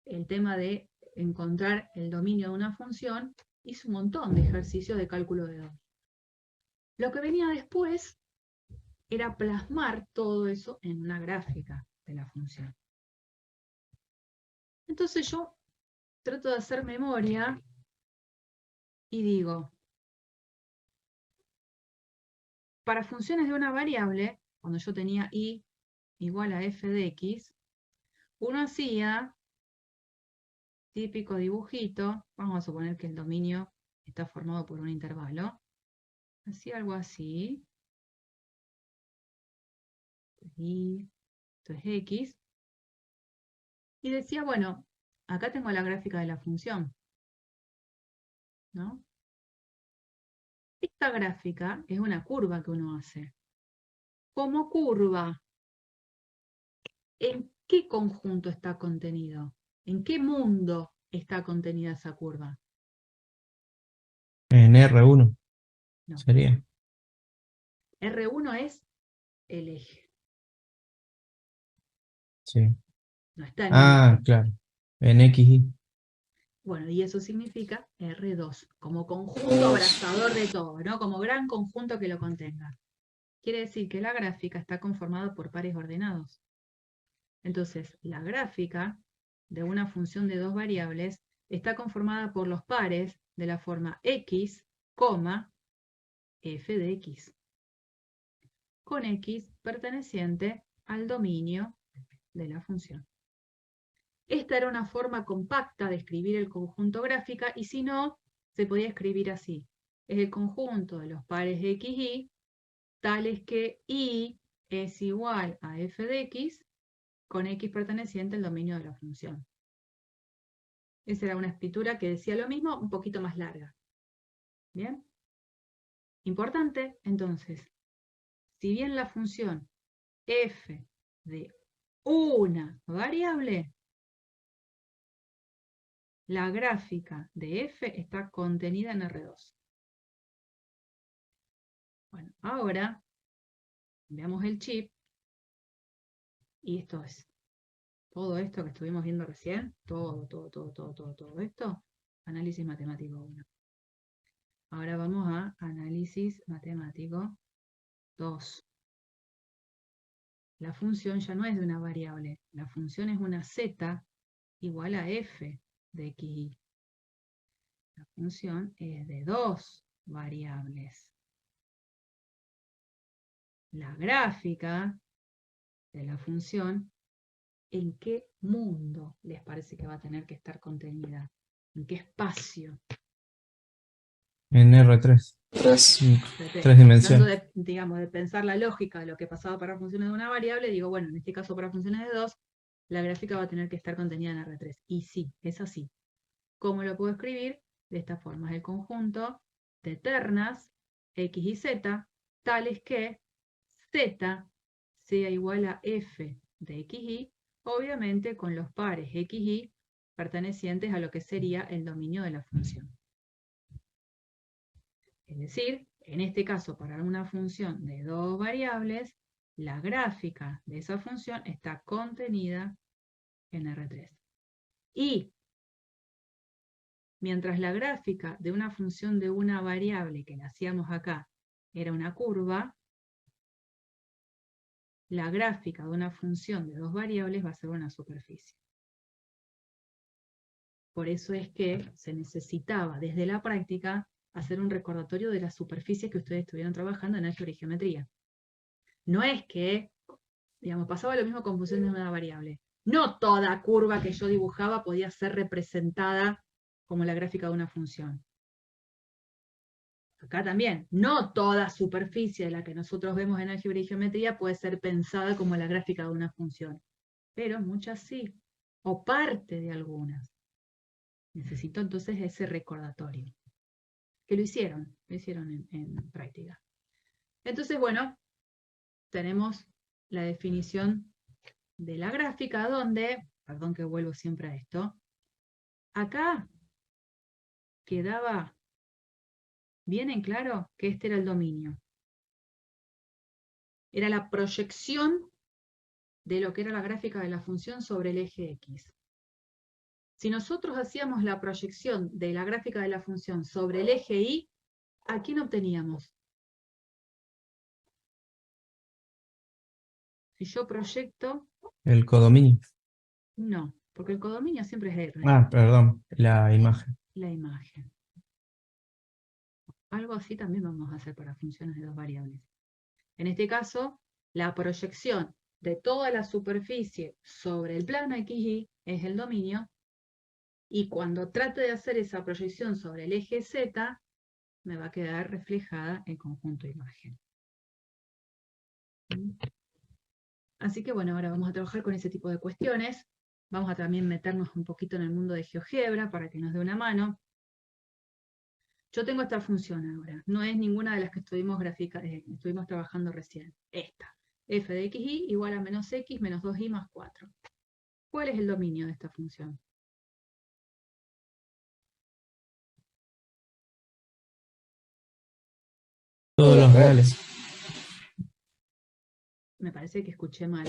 el tema de encontrar el dominio de una función, hice un montón de ejercicios de cálculo de datos. Lo que venía después era plasmar todo eso en una gráfica de la función. Entonces yo trato de hacer memoria y digo, para funciones de una variable, cuando yo tenía y igual a f de x, uno hacía típico dibujito, vamos a suponer que el dominio está formado por un intervalo, hacía algo así, y esto es x, y decía, bueno, acá tengo la gráfica de la función, ¿no? Esta gráfica es una curva que uno hace. Como curva, ¿en qué conjunto está contenido? ¿En qué mundo está contenida esa curva? En R1 No. sería. R1 es el eje. Sí. No está en Ah, un... claro. En XY. Bueno, y eso significa R2, como conjunto abrazador de todo, ¿no? Como gran conjunto que lo contenga. Quiere decir que la gráfica está conformada por pares ordenados. Entonces, la gráfica de una función de dos variables está conformada por los pares de la forma x, f de x, con x perteneciente al dominio de la función. Esta era una forma compacta de escribir el conjunto gráfica, y si no, se podía escribir así. Es el conjunto de los pares x, y, tales que y es igual a f de x, con x perteneciente al dominio de la función. Esa era una escritura que decía lo mismo, un poquito más larga. ¿Bien? Importante, entonces, si bien la función f de una variable, la gráfica de f está contenida en R2. Bueno, ahora veamos el chip, y esto es todo esto que estuvimos viendo recién, todo esto, análisis matemático 1. Ahora vamos a análisis matemático 2. La función ya no es de una variable, la función es una z igual a f de xy. La función es de 2 variables. La gráfica de la función, ¿en qué mundo les parece que va a tener que estar contenida? ¿En qué espacio? En R3. 3. Tres dimensiones. Tratando de, digamos, de pensar la lógica de lo que pasaba para funciones de una variable, digo, bueno, en este caso para funciones de 2, la gráfica va a tener que estar contenida en R3. Y sí, es así. ¿Cómo lo puedo escribir? De esta forma, es el conjunto de ternas x y z, tales que z sea igual a f de xy, obviamente con los pares xy pertenecientes a lo que sería el dominio de la función. Es decir, en este caso, para una función de 2 variables, la gráfica de esa función está contenida en R3. Y mientras la gráfica de una función de una variable que la hacíamos acá era una curva, la gráfica de una función de 2 variables va a ser una superficie. Por eso es que se necesitaba desde la práctica hacer un recordatorio de las superficies que ustedes estuvieron trabajando en álgebra y geometría. No es que, digamos, pasaba lo mismo con funciones de una variable. No toda curva que yo dibujaba podía ser representada como la gráfica de una función. Acá también, no toda superficie de la que nosotros vemos en álgebra y geometría puede ser pensada como la gráfica de una función. Pero muchas sí, o parte de algunas. Necesito entonces ese recordatorio. Que lo hicieron en práctica. Entonces, bueno, tenemos la definición de la gráfica donde, perdón que vuelvo siempre a esto, acá quedaba bien en claro que este era el dominio. Era la proyección de lo que era la gráfica de la función sobre el eje X. Si nosotros hacíamos la proyección de la gráfica de la función sobre el eje Y, ¿a quién obteníamos? Si yo proyecto, El codominio. no, porque el codominio siempre es R, Ah, perdón, la imagen. la imagen. Algo así también vamos a hacer para funciones de 2 variables. En este caso, la proyección de toda la superficie sobre el plano XY es el dominio, y cuando trate de hacer esa proyección sobre el eje Z, me va a quedar reflejada el conjunto de imagen. Así que bueno, ahora vamos a trabajar con ese tipo de cuestiones. Vamos a también meternos un poquito en el mundo de GeoGebra para que nos dé una mano. Yo tengo esta función ahora, no es ninguna de las que estuvimos trabajando recién. Esta, f de xy igual a menos x menos 2y más 4. ¿Cuál es el dominio de esta función? Todos los reales. Me parece que escuché mal.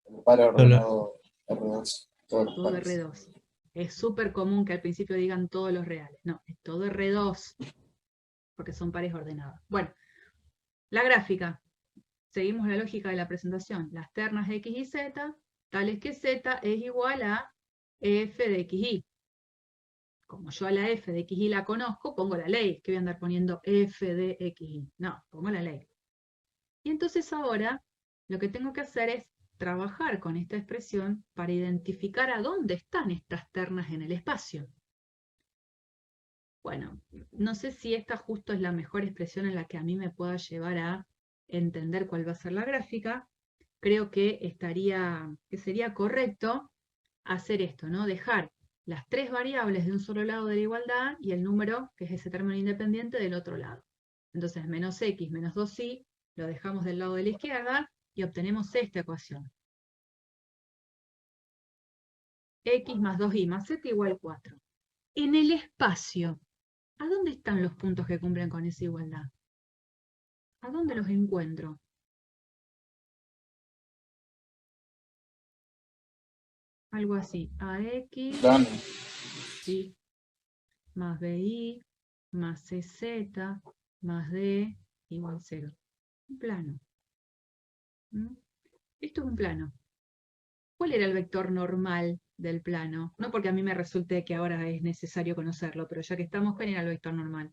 El par ordenado R2. Todos los Todo pares. R2. Es súper común que al principio digan todos los reales. No, es todo R2, porque son pares ordenados. Bueno, la gráfica. Seguimos la lógica de la presentación. Las ternas x y z, tales que z es igual a f de xy. Como yo a la f de xy la conozco, pongo la ley. ¿Qué voy a andar poniendo f de xy? No, pongo la ley. Y entonces ahora lo que tengo que hacer es trabajar con esta expresión para identificar a dónde están estas ternas en el espacio. Bueno, no sé si esta justo es la mejor expresión en la que a mí me pueda llevar a entender cuál va a ser la gráfica. Creo que sería correcto hacer esto, ¿no? Dejar las 3 variables de un solo lado de la igualdad y el número, que es ese término independiente, del otro lado. Entonces, menos x menos 2y lo dejamos del lado de la izquierda y obtenemos esta ecuación. X más 2y más z igual 4. En el espacio, ¿a dónde están los puntos que cumplen con esa igualdad? ¿A dónde los encuentro? Algo así. AX, Plano. sí, más BI, más CZ, más D, igual 0. Un plano. ¿Mm? Esto es un plano. ¿Cuál era el vector normal del plano? No porque a mí me resulte que ahora es necesario conocerlo, pero ya que estamos, ¿cuál era el vector normal?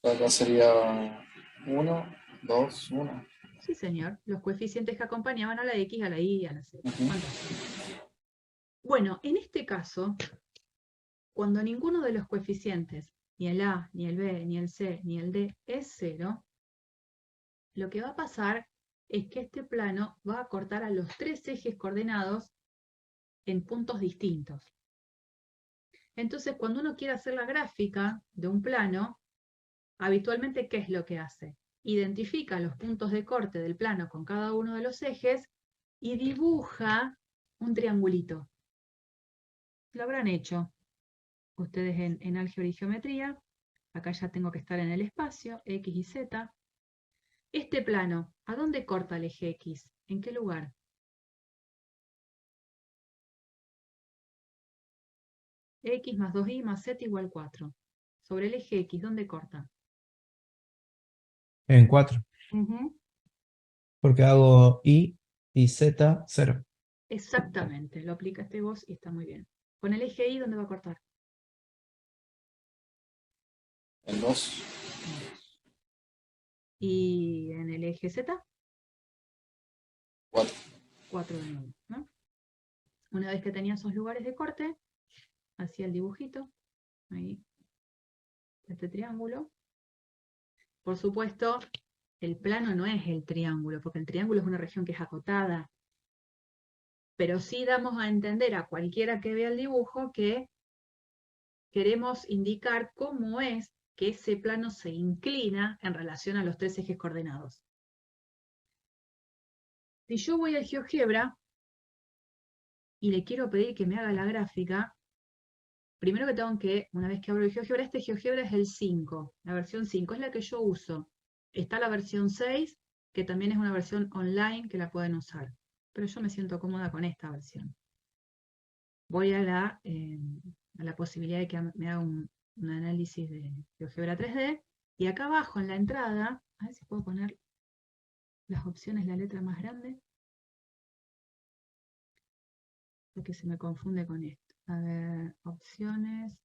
Acá sería 1, 2, 1. Sí, señor. Los coeficientes que acompañaban a la X, a la Y y a la Z. Fantástico. Bueno, en este caso, cuando ninguno de los coeficientes, ni el A, ni el B, ni el C, ni el D, es 0, lo que va a pasar es que este plano va a cortar a los tres ejes coordenados en puntos distintos. Entonces, cuando uno quiere hacer la gráfica de un plano, habitualmente, ¿qué es lo que hace? Identifica los puntos de corte del plano con cada uno de los ejes y dibuja un triangulito. Lo habrán hecho ustedes en álgebra y geometría. Acá ya tengo que estar en el espacio, X y Z. Este plano, ¿a dónde corta el eje X? ¿En qué lugar? X más 2y más z igual 4. Sobre el eje X, ¿dónde corta? En 4. Porque hago Y y Z 0. Exactamente, lo aplicaste vos y está muy bien. Con el eje Y, ¿dónde va a cortar? En 2. Y en el eje Z, 4. 4 de nuevo, ¿no? Una vez que tenía esos lugares de corte, hacía el dibujito, ahí, este triángulo. Por supuesto, el plano no es el triángulo, porque el triángulo es una región que es acotada. Pero sí damos a entender a cualquiera que vea el dibujo que queremos indicar cómo es que ese plano se inclina en relación a los tres ejes coordenados. Si yo voy al GeoGebra y le quiero pedir que me haga la gráfica, primero que tengo que, una vez que abro el GeoGebra, este GeoGebra es el 5, la versión 5, es la que yo uso. Está la versión 6, que también es una versión online que la pueden usar. Pero yo me siento cómoda con esta versión. Voy a la posibilidad de que me haga un análisis de GeoGebra 3D, y acá abajo en la entrada, a ver si puedo poner las opciones, la letra más grande, porque se me confunde con esto. A ver, opciones,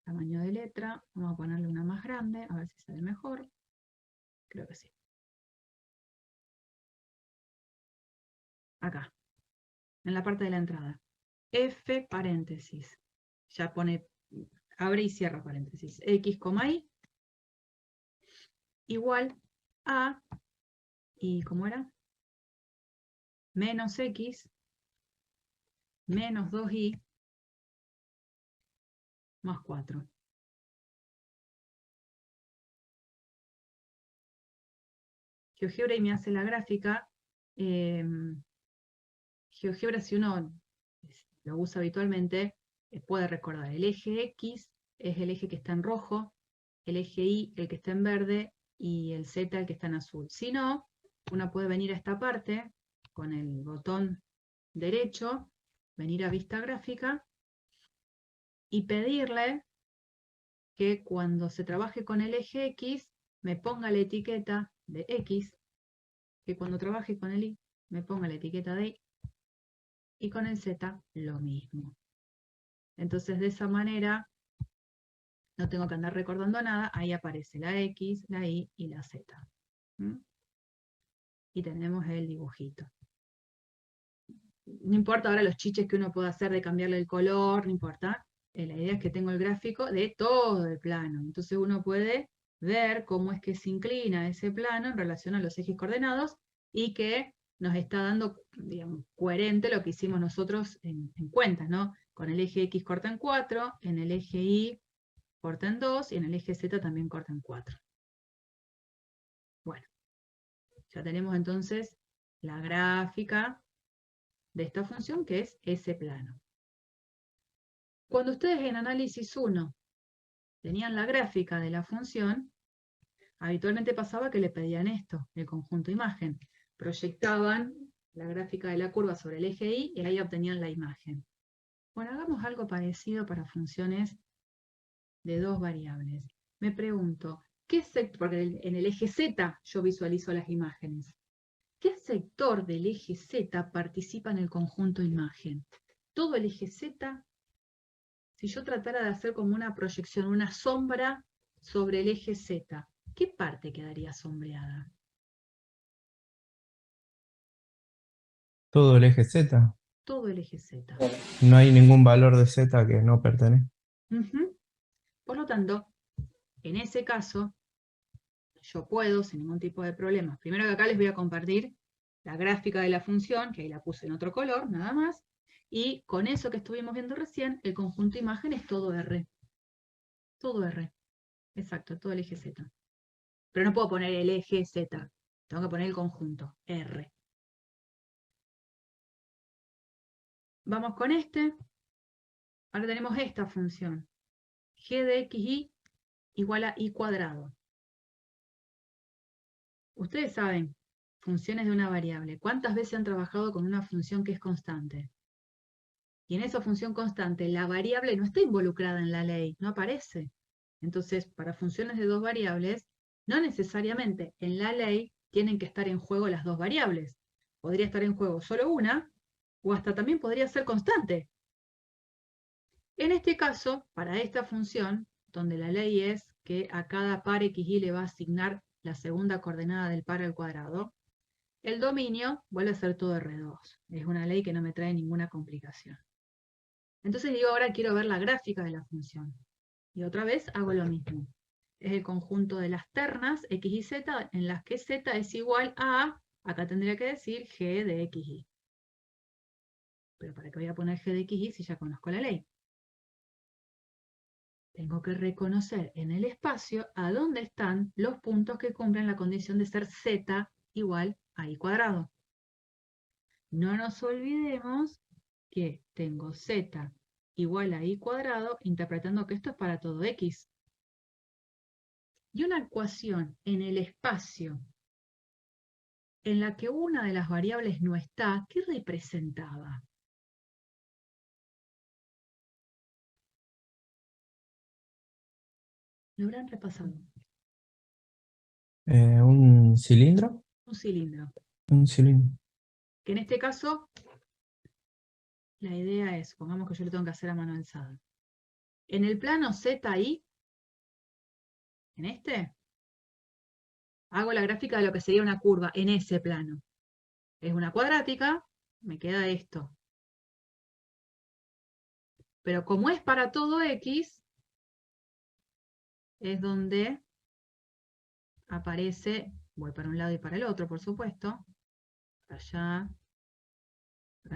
tamaño de letra, vamos a ponerle una más grande, a ver si sale mejor. Creo que sí. Acá, en la parte de la entrada. F paréntesis. Ya pone, abre y cierra paréntesis. X, y igual a, ¿y cómo era? Menos X menos 2y más 4. GeoGebra y me hace la gráfica. GeoGebra, si uno lo usa habitualmente, puede recordar el eje X es el eje que está en rojo, el eje Y el que está en verde y el Z el que está en azul. Si no, uno puede venir a esta parte con el botón derecho, venir a vista gráfica y pedirle que cuando se trabaje con el eje X me ponga la etiqueta de X, que cuando trabaje con el Y me ponga la etiqueta de Y, y con el Z lo mismo. Entonces de esa manera no tengo que andar recordando nada, ahí aparece la X, la Y y la Z. Y tenemos el dibujito. No importa ahora los chiches que uno pueda hacer de cambiarle el color, no importa. La idea es que tengo el gráfico de todo el plano. Entonces uno puede ver cómo es que se inclina ese plano en relación a los ejes coordenados y que nos está dando, digamos, coherente lo que hicimos nosotros en cuentas, ¿no? Con el eje X corta en 4, en el eje Y corta en 2 y en el eje Z también corta en 4. Bueno, ya tenemos entonces la gráfica de esta función que es ese plano. Cuando ustedes en análisis 1 tenían la gráfica de la función, habitualmente pasaba que le pedían esto, el conjunto imagen. Proyectaban la gráfica de la curva sobre el eje Y y ahí obtenían la imagen. Bueno, hagamos algo parecido para funciones de dos variables. Me pregunto, ¿Qué sector? Porque en el eje Z yo visualizo las imágenes. ¿Qué sector del eje Z participa en el conjunto imagen? Todo el eje Z, si yo tratara de hacer como una proyección, una sombra sobre el eje Z, ¿qué parte quedaría sombreada? Todo el eje Z. Todo el eje Z. No hay ningún valor de Z que no pertenezca. Ujú. Por lo tanto, en ese caso, yo puedo, sin ningún tipo de problemas, primero que acá les voy a compartir la gráfica de la función, que ahí la puse en otro color, nada más, y con eso que estuvimos viendo recién, el conjunto imagen es todo R. Todo R. Exacto, todo el eje Z. Pero no puedo poner el eje Z, tengo que poner el conjunto, R. Vamos con este. Ahora tenemos esta función. G de xy igual a y cuadrado. Ustedes saben, funciones de una variable. ¿Cuántas veces han trabajado con una función que es constante? Y en esa función constante, la variable no está involucrada en la ley, no aparece. Entonces, para funciones de dos variables, no necesariamente en la ley tienen que estar en juego las dos variables. Podría estar en juego solo una, o hasta también podría ser constante. En este caso, para esta función, donde la ley es que a cada par xy le va a asignar la segunda coordenada del par al cuadrado, el dominio vuelve a ser todo R2. Es una ley que no me trae ninguna complicación. Entonces digo, ahora quiero ver la gráfica de la función. Y otra vez hago lo mismo. Es el conjunto de las ternas x y z en las que z es igual a, acá tendría que decir g de xy. Pero ¿para qué voy a poner g de xy si ya conozco la ley? Tengo que reconocer en el espacio a dónde están los puntos que cumplen la condición de ser z igual a y cuadrado. No nos olvidemos que tengo z igual a y cuadrado, interpretando que esto es para todo x. Y una ecuación en el espacio en la que una de las variables no está, ¿qué representaba? Lo habrán repasado. ¿Un cilindro? Un cilindro. Un cilindro. Que en este caso, la idea es, pongamos que yo lo tengo que hacer a mano alzada. En el plano ZI, en este, hago la gráfica de lo que sería una curva en ese plano. Es una cuadrática, me queda esto. Pero como es para todo X, es donde aparece, voy para un lado y para el otro, por supuesto, para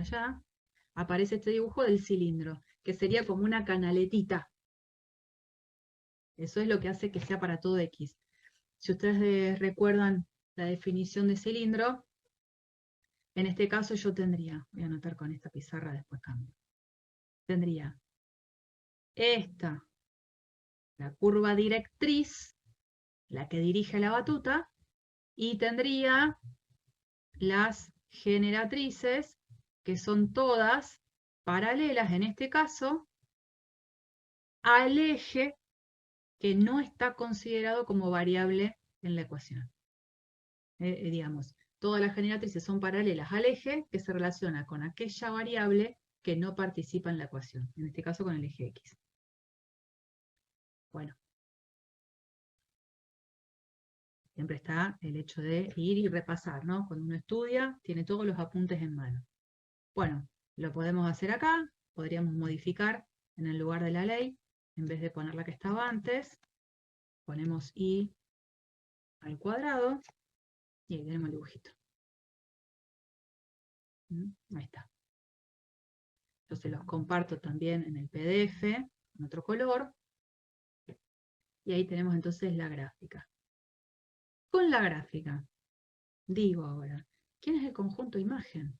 allá, aparece este dibujo del cilindro, que sería como una canaletita. Eso es lo que hace que sea para todo X. Si ustedes recuerdan la definición de cilindro, en este caso yo tendría, voy a anotar con esta pizarra, después cambio. Tendría esta, la curva directriz, la que dirige la batuta, y tendría las generatrices, que son todas paralelas, en este caso, al eje que no está considerado como variable en la ecuación. Digamos, todas las generatrices son paralelas al eje que se relaciona con aquella variable que no participa en la ecuación, en este caso con el eje X. Bueno. Siempre está el hecho de ir y repasar, ¿no? Cuando uno estudia, tiene todos los apuntes en mano. Bueno, lo podemos hacer acá, podríamos modificar en el lugar de la ley, en vez de poner la que estaba antes, ponemos y al cuadrado, y ahí tenemos el dibujito. Ahí está. Entonces los comparto también en el PDF, en otro color, y ahí tenemos entonces la gráfica. Con la gráfica, digo ahora, ¿quién es el conjunto imagen?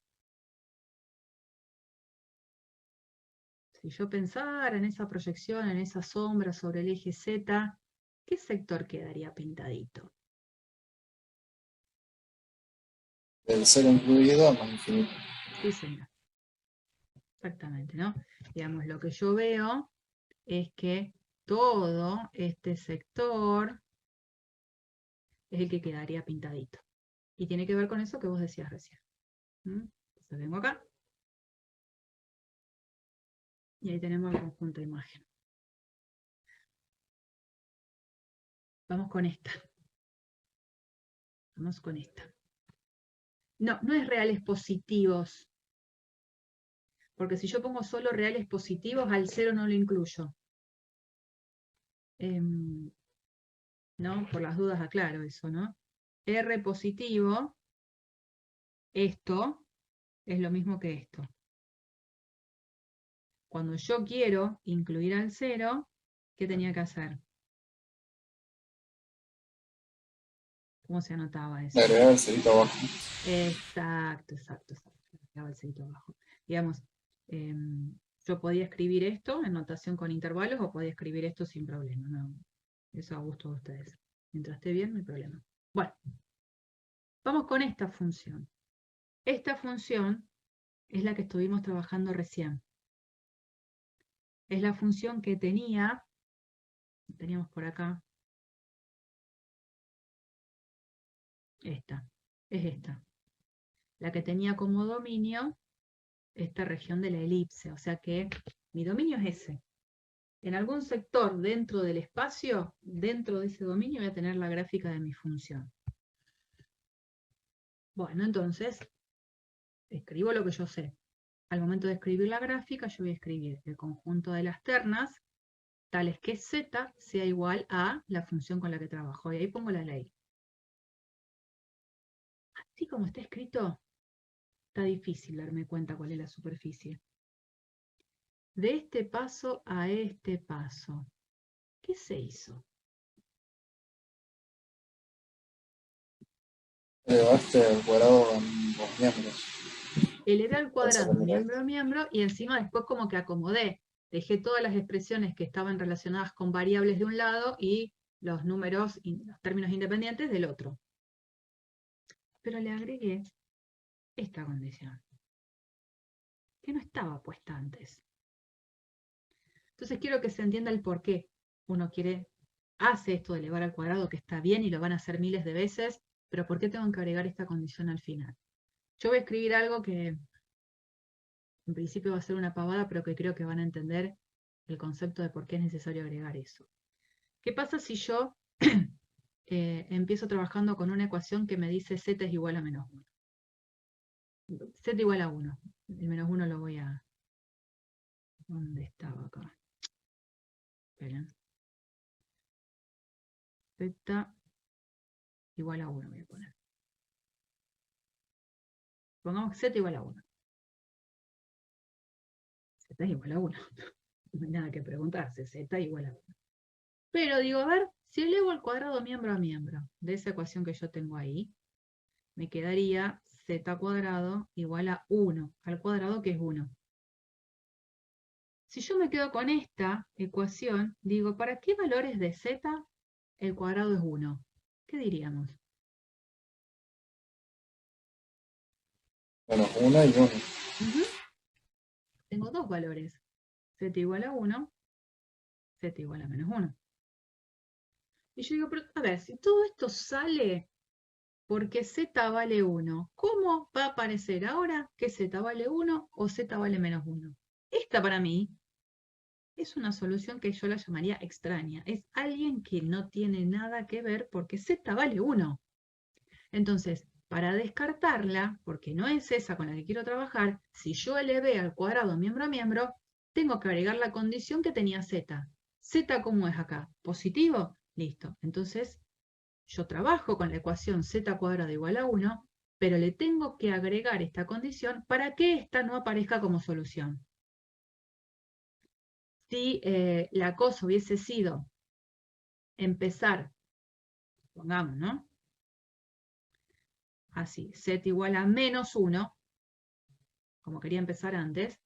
Si yo pensara en esa proyección, en esa sombra sobre el eje Z, ¿qué sector quedaría pintadito? El cero incluido más infinito. Sí, señor. Exactamente, ¿no? Digamos, lo que yo veo es que todo este sector es el que quedaría pintadito. Y tiene que ver con eso que vos decías recién. Entonces vengo acá. Y ahí tenemos el conjunto de imagen. Vamos con esta. Vamos con esta. No, no es reales positivos. Porque si yo pongo solo reales positivos, al 0 no lo incluyo. ¿No? Por las dudas aclaro eso, ¿no? R positivo, esto, es lo mismo que esto. Cuando yo quiero incluir al 0, ¿qué tenía que hacer? ¿Cómo se anotaba eso? Agregar el cerito abajo. Exacto. Agregaba el cerito abajo. Digamos, yo podía escribir esto en notación con intervalos o podía escribir esto sin problema. No, eso a gusto de ustedes. Mientras esté bien, no hay problema. Bueno, vamos con esta función. Esta función es la que estuvimos trabajando recién. Es la función que teníamos por acá. Esta, es esta. La que tenía como dominio esta región de la elipse, o sea que mi dominio es ese. En algún sector dentro del espacio, dentro de ese dominio voy a tener la gráfica de mi función. Bueno, entonces, escribo lo que yo sé. Al momento de escribir la gráfica, yo voy a escribir el conjunto de las ternas, tales que z sea igual a la función con la que trabajo. Y ahí pongo la ley. Así como está escrito, está difícil darme cuenta cuál es la superficie. De este paso a este paso, ¿qué se hizo? Elevaste al cuadrado en los miembros. Elevé al cuadrado miembro a miembro y encima después como que acomodé. Dejé todas las expresiones que estaban relacionadas con variables de un lado y los números, los términos independientes del otro. Pero le agregué esta condición, que no estaba puesta antes. Entonces quiero que se entienda el por qué uno hace esto de elevar al cuadrado, que está bien y lo van a hacer miles de veces, pero ¿por qué tengo que agregar esta condición al final? Yo voy a escribir algo que en principio va a ser una pavada, pero que creo que van a entender el concepto de por qué es necesario agregar eso. ¿Qué pasa si yo empiezo trabajando con una ecuación que me dice z es igual a menos 1? Z igual a 1. El menos 1 lo voy a... ¿Dónde estaba acá? Esperen. Z igual a 1 voy a poner. Pongamos z igual a 1. Z es igual a 1. No hay nada que preguntarse. Z igual a 1. Pero digo, a ver, si elevo al cuadrado miembro a miembro de esa ecuación que yo tengo ahí, me quedaría z cuadrado igual a 1 al cuadrado, que es 1. Si yo me quedo con esta ecuación, digo, ¿para qué valores de z el cuadrado es 1? ¿Qué diríamos? Bueno, 1 y 1. Tengo dos valores. Z igual a 1, z igual a menos 1. Y yo digo, pero a ver, si todo esto sale porque z vale 1, ¿cómo va a aparecer ahora que z vale 1 o z vale menos 1? Esta para mí es una solución que yo la llamaría extraña. Es alguien que no tiene nada que ver porque z vale 1. Entonces, para descartarla, porque no es esa con la que quiero trabajar, si yo elevé al cuadrado miembro a miembro, tengo que agregar la condición que tenía z. ¿Z cómo es acá? ¿Positivo? Listo. Entonces, yo trabajo con la ecuación z cuadrado igual a 1, pero le tengo que agregar esta condición para que esta no aparezca como solución. Si la cosa hubiese sido empezar, pongamos, ¿no? Así, z igual a menos 1, como quería empezar antes,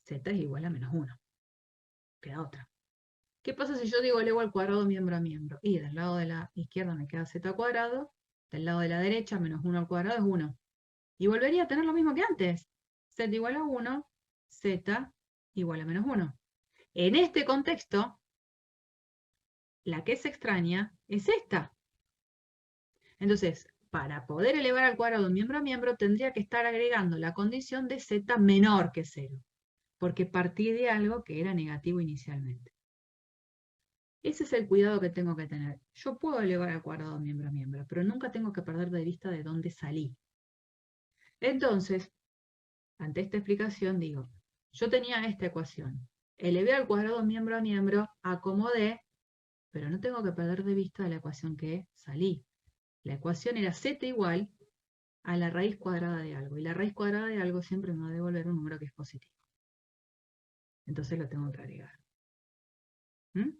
z es igual a menos 1. Queda otra. ¿Qué pasa si yo digo elevo al cuadrado miembro a miembro? Y del lado de la izquierda me queda z cuadrado, del lado de la derecha menos 1 al cuadrado es 1. Y volvería a tener lo mismo que antes. Z igual a 1, z igual a menos 1. En este contexto, la que es extraña es esta. Entonces, para poder elevar al cuadrado miembro a miembro, tendría que estar agregando la condición de z menor que 0, porque partí de algo que era negativo inicialmente. Ese es el cuidado que tengo que tener. Yo puedo elevar al cuadrado miembro a miembro, pero nunca tengo que perder de vista de dónde salí. Entonces, ante esta explicación digo, yo tenía esta ecuación. Elevé al cuadrado miembro a miembro, acomodé, pero no tengo que perder de vista la ecuación que salí. La ecuación era z igual a la raíz cuadrada de algo. Y la raíz cuadrada de algo siempre me va a devolver un número que es positivo. Entonces lo tengo que agregar. ¿Mm?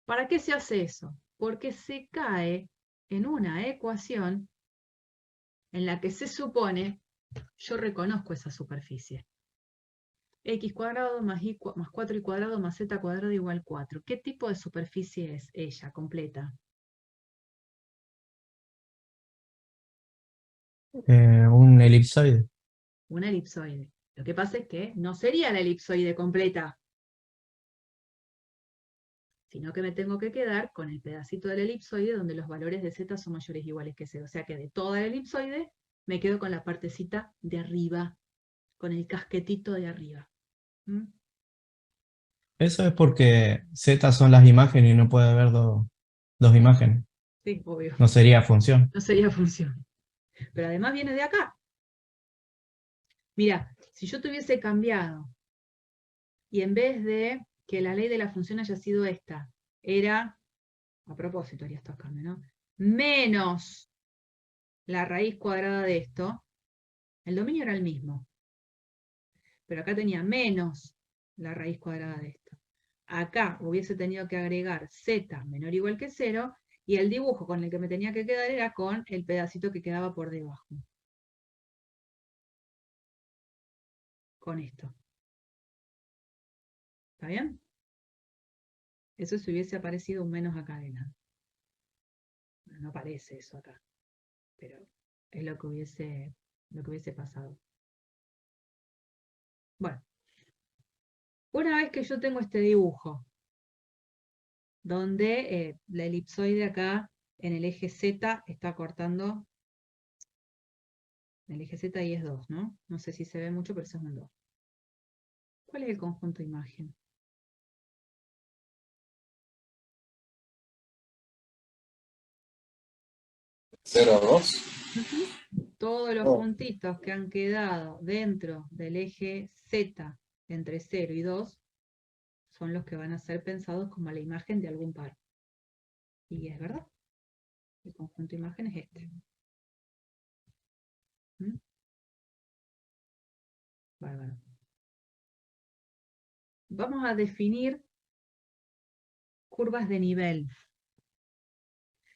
¿Para qué se hace eso? Porque se cae en una ecuación en la que se supone, yo reconozco esa superficie. X cuadrado más 4y cuadrado más z cuadrado igual 4. ¿Qué tipo de superficie es ella completa? Un elipsoide. Una elipsoide. Lo que pasa es que no sería la elipsoide completa, sino que me tengo que quedar con el pedacito del elipsoide donde los valores de z son mayores o iguales que 0. O sea que de toda la elipsoide me quedo con la partecita de arriba, con el casquetito de arriba. ¿Mm? Eso es porque Z son las imágenes y no puede haber dos imágenes. Sí, obvio. No sería función. No sería función. Pero además viene de acá. Mira, si yo tuviese cambiado y en vez de que la ley de la función haya sido esta, era, a propósito haría estos cambios, ¿no? Menos la raíz cuadrada de esto, el dominio era el mismo. Pero acá tenía menos la raíz cuadrada de esto. Acá hubiese tenido que agregar z menor o igual que 0, y el dibujo con el que me tenía que quedar era con el pedacito que quedaba por debajo. Con esto. ¿Está bien? Eso si hubiese aparecido un menos acá adelante. Bueno, no aparece eso acá, pero es lo que hubiese pasado. Bueno, una vez que yo tengo este dibujo, donde la elipsoide acá en el eje Z está cortando, el eje Z ahí es 2, ¿no? No sé si se ve mucho, pero eso es un 2. ¿Cuál es el conjunto imagen? ¿0, 2? Todos los Oh. puntitos que han quedado dentro del eje Z entre 0 y 2 son los que van a ser pensados como la imagen de algún par. Y es verdad. El conjunto de imagen es este. ¿Mm? Bárbaro. Vamos a definir curvas de nivel.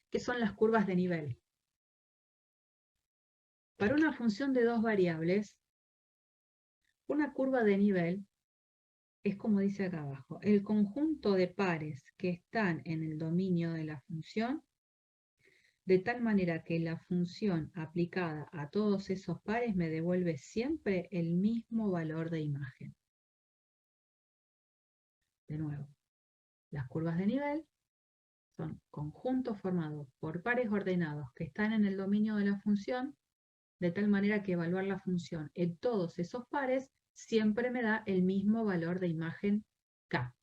¿Qué son las curvas de nivel? Para una función de dos variables, una curva de nivel es como dice acá abajo, el conjunto de pares que están en el dominio de la función, de tal manera que la función aplicada a todos esos pares me devuelve siempre el mismo valor de imagen. De nuevo, las curvas de nivel son conjuntos formados por pares ordenados que están en el dominio de la función, de tal manera que evaluar la función en todos esos pares siempre me da el mismo valor de imagen K.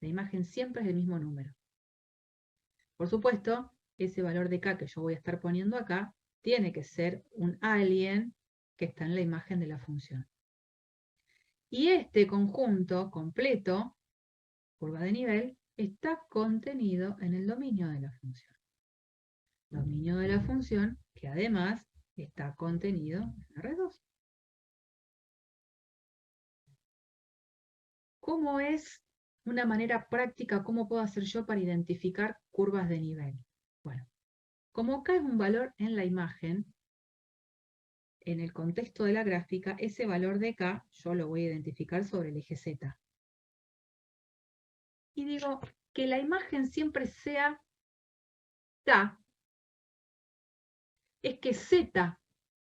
La imagen siempre es el mismo número. Por supuesto, ese valor de K que yo voy a estar poniendo acá tiene que ser un alien que está en la imagen de la función. Y este conjunto completo, curva de nivel, está contenido en el dominio de la función. Dominio de la función que además está contenido en R2. ¿Cómo es una manera práctica, cómo puedo hacer yo para identificar curvas de nivel? Bueno, como K es un valor en la imagen, en el contexto de la gráfica, ese valor de K yo lo voy a identificar sobre el eje Z. Y digo que la imagen siempre sea K, es que Z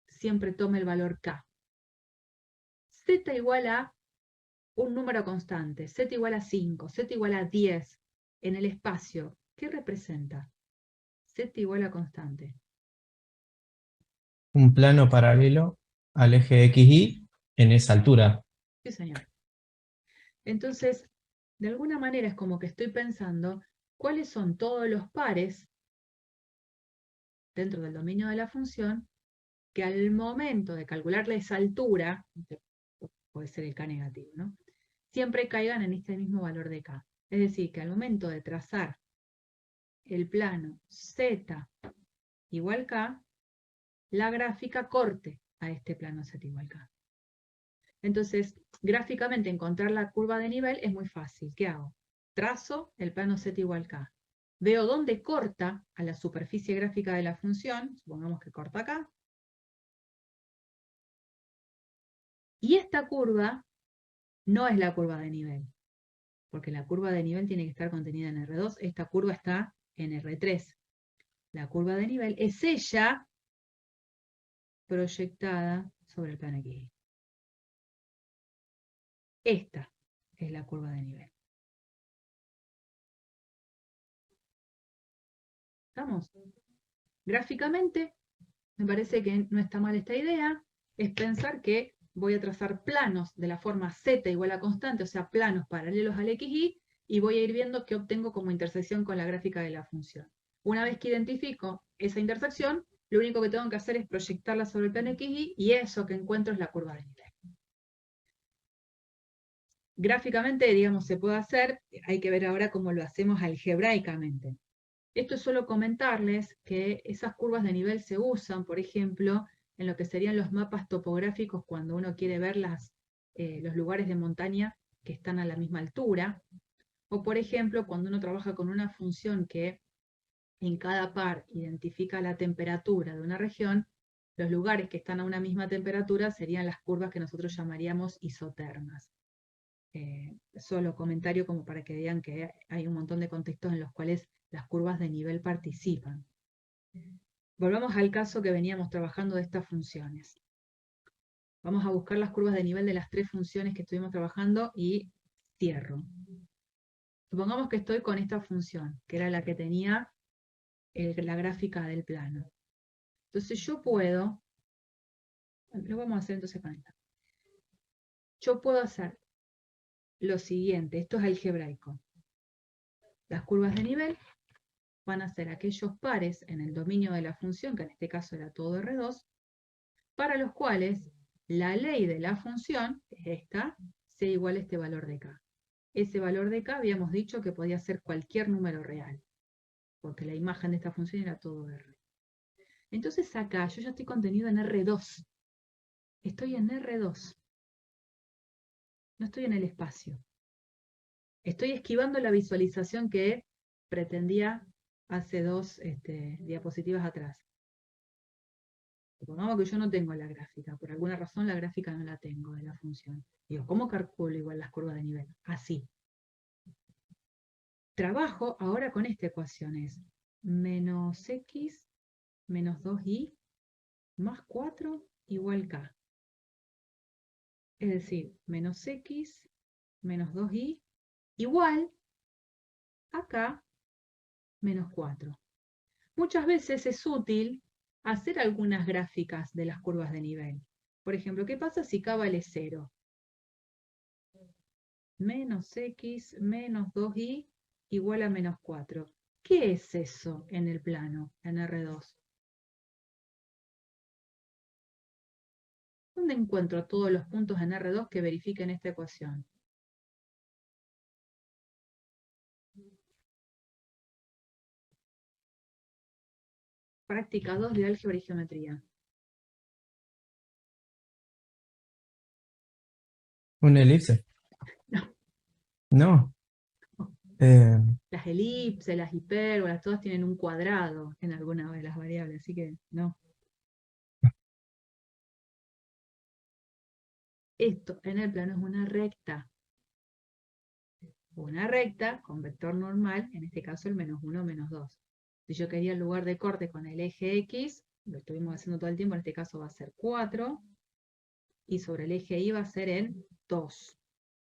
siempre tome el valor K. Z igual a un número constante, Z igual a 5, Z igual a 10 en el espacio. ¿Qué representa? z igual a constante. Un plano paralelo al eje XY en esa altura. Sí, señor. Entonces, de alguna manera es como que estoy pensando cuáles son todos los pares dentro del dominio de la función que al momento de calcularle esa altura, puede ser el k negativo, ¿no? Siempre caigan en este mismo valor de k. Es decir, que al momento de trazar el plano z igual k, la gráfica corte a este plano z igual k. Entonces, gráficamente encontrar la curva de nivel es muy fácil. ¿Qué hago? Trazo el plano z igual k. Veo dónde corta a la superficie gráfica de la función, supongamos que corta acá. Y esta curva no es la curva de nivel, porque la curva de nivel tiene que estar contenida en R2, esta curva está en R3. La curva de nivel es ella proyectada sobre el plano XY. Esta es la curva de nivel. ¿Estamos? Gráficamente, me parece que no está mal esta idea, es pensar que voy a trazar planos de la forma z igual a constante, o sea, planos paralelos al XY, y voy a ir viendo qué obtengo como intersección con la gráfica de la función. Una vez que identifico esa intersección, lo único que tengo que hacer es proyectarla sobre el plano XY, y eso que encuentro es la curva de nivel. Gráficamente, digamos, se puede hacer, hay que ver ahora cómo lo hacemos algebraicamente. Esto es solo comentarles que esas curvas de nivel se usan, por ejemplo, en lo que serían los mapas topográficos cuando uno quiere ver los lugares de montaña que están a la misma altura, o por ejemplo, cuando uno trabaja con una función que en cada par identifica la temperatura de una región, los lugares que están a una misma temperatura serían las curvas que nosotros llamaríamos isotermas. Solo comentario como para que vean que hay un montón de contextos en los cuales las curvas de nivel participan. Volvamos al caso que veníamos trabajando de estas funciones. Vamos a buscar las curvas de nivel de las tres funciones que estuvimos trabajando y cierro. Supongamos que estoy con esta función, que era la que tenía la gráfica del plano. Entonces yo puedo, lo vamos a hacer entonces con esta. Yo puedo hacer lo siguiente, esto es algebraico. Las curvas de nivel van a ser aquellos pares en el dominio de la función, que en este caso era todo R2, para los cuales la ley de la función, esta, sea igual a este valor de k. Ese valor de k habíamos dicho que podía ser cualquier número real, porque la imagen de esta función era todo R. Entonces acá yo ya estoy contenido en R2. Estoy en R2. No estoy en el espacio. Estoy esquivando la visualización que pretendía hace dos diapositivas atrás. Supongamos que yo no tengo la gráfica, por alguna razón la gráfica no la tengo de la función. Digo, ¿cómo calculo igual las curvas de nivel? Así. Trabajo ahora con esta ecuación, es menos x menos 2y más 4 igual k. Es decir, menos x menos 2y igual a k menos 4. Muchas veces es útil hacer algunas gráficas de las curvas de nivel. Por ejemplo, ¿qué pasa si k vale 0? Menos x menos 2y igual a menos 4. ¿Qué es eso en el plano, en R2? ¿Dónde encuentro todos los puntos en R2 que verifiquen esta ecuación? Práctica 2 de álgebra y geometría. ¿Un elipse? No. No. Las elipses, las hipérbolas, todas tienen un cuadrado en alguna de las variables, así que no. Esto en el plano es una recta. Una recta con vector normal, en este caso el menos 1, menos 2. Si yo quería el lugar de corte con el eje X, lo estuvimos haciendo todo el tiempo, en este caso va a ser 4, y sobre el eje Y va a ser en 2.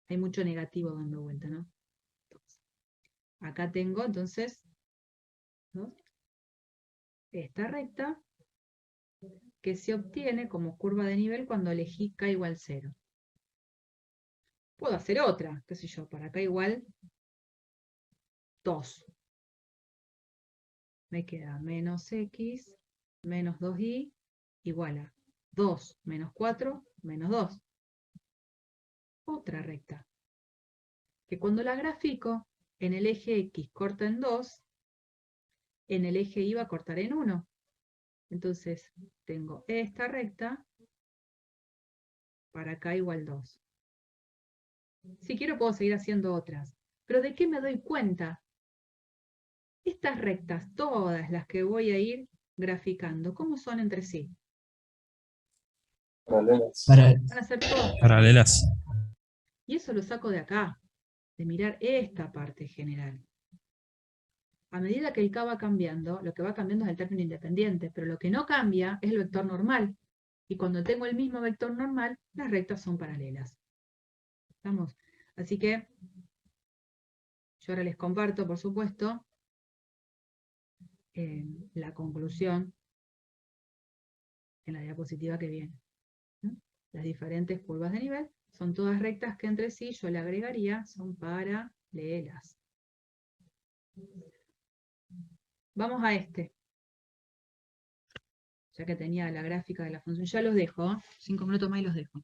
Hay mucho negativo dando vuelta, ¿no? Acá tengo entonces 2. esta recta que se obtiene como curva de nivel cuando elegí k igual 0. Puedo hacer otra, qué sé yo, para k igual 2. Me queda menos x menos 2y igual a 2 menos 4 menos 2. Otra recta, que cuando la grafico, en el eje X corta en 2, en el eje Y va a cortar en 1. Entonces, tengo esta recta para acá igual 2. Si quiero puedo seguir haciendo otras. Pero ¿de qué me doy cuenta? Estas rectas, todas las que voy a ir graficando, ¿cómo son entre sí? Paralelas. Van a ser todas Paralelas. Y eso lo saco de acá, de mirar esta parte general. A medida que el K va cambiando, lo que va cambiando es el término independiente, pero lo que no cambia es el vector normal. Y cuando tengo el mismo vector normal, las rectas son paralelas. ¿Estamos? Así que, yo ahora les comparto, por supuesto, la conclusión en la diapositiva que viene. ¿No? Las diferentes curvas de nivel son todas rectas que entre sí, yo le agregaría, son paralelas. Vamos a este. Ya que tenía la gráfica de la función, ya los dejo, 5 minutos más y los dejo.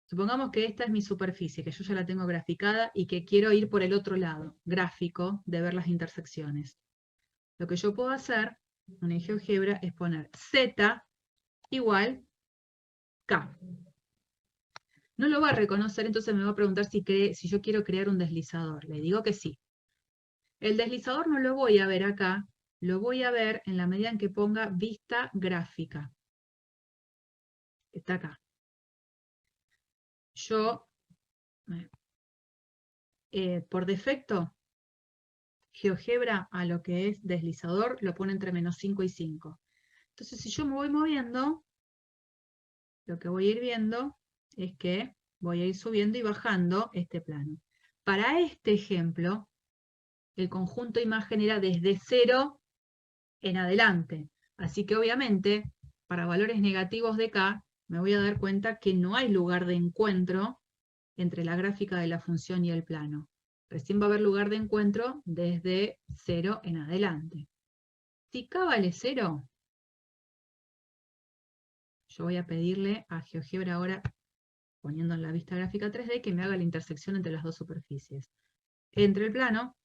Supongamos que esta es mi superficie, que yo ya la tengo graficada y que quiero ir por el otro lado, gráfico, de ver las intersecciones. Lo que yo puedo hacer en GeoGebra es poner Z igual K. No lo va a reconocer, entonces me va a preguntar si yo quiero crear un deslizador. Le digo que sí. El deslizador no lo voy a ver acá, lo voy a ver en la medida en que ponga vista gráfica. Está acá. Yo, por defecto, GeoGebra a lo que es deslizador lo pone entre menos 5 y 5. Entonces, si yo me voy moviendo, lo que voy a ir viendo es que voy a ir subiendo y bajando este plano. Para este ejemplo, el conjunto imagen era desde 0 en adelante. Así que obviamente, para valores negativos de K, me voy a dar cuenta que no hay lugar de encuentro entre la gráfica de la función y el plano. Recién va a haber lugar de encuentro desde 0 en adelante. Si K vale 0, yo voy a pedirle a GeoGebra ahora, poniendo en la vista gráfica 3D, que me haga la intersección entre las dos superficies. Entre el plano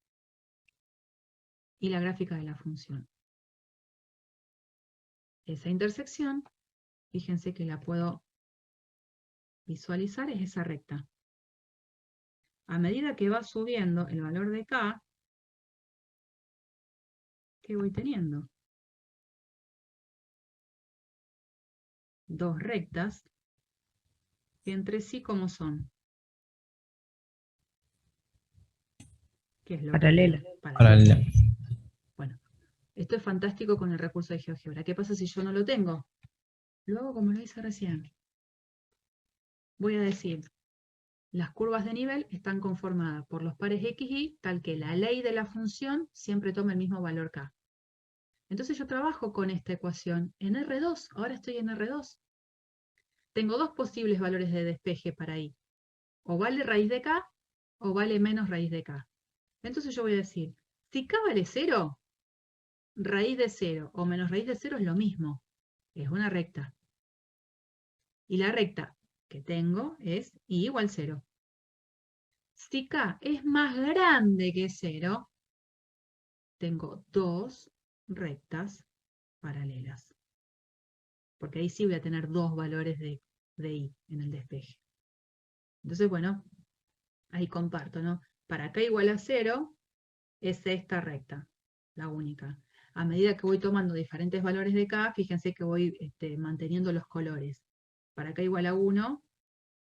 y la gráfica de la función. Esa intersección, fíjense que la puedo visualizar, es esa recta. A medida que va subiendo el valor de K, ¿qué voy teniendo? Dos rectas, que entre sí, ¿cómo son? ¿Qué es lo Paralela. que Paralela. Bueno, esto es fantástico con el recurso de GeoGebra. ¿Qué pasa si yo no lo tengo? Lo hago como lo hice recién. Voy a decir, las curvas de nivel están conformadas por los pares x, y, tal que la ley de la función siempre toma el mismo valor k. Entonces yo trabajo con esta ecuación en R2. Ahora estoy en R2. Tengo dos posibles valores de despeje para i. O vale raíz de k, o vale menos raíz de k. Entonces yo voy a decir, si k vale 0, raíz de 0 o menos raíz de 0 es lo mismo. Es una recta. Y la recta que tengo es i igual 0. Si k es más grande que 0, tengo dos rectas paralelas. Porque ahí sí voy a tener dos valores de i en el despeje. Entonces, bueno, ahí comparto, ¿no? Para k igual a 0 es esta recta, la única. A medida que voy tomando diferentes valores de k, fíjense que voy manteniendo los colores. Para k igual a 1,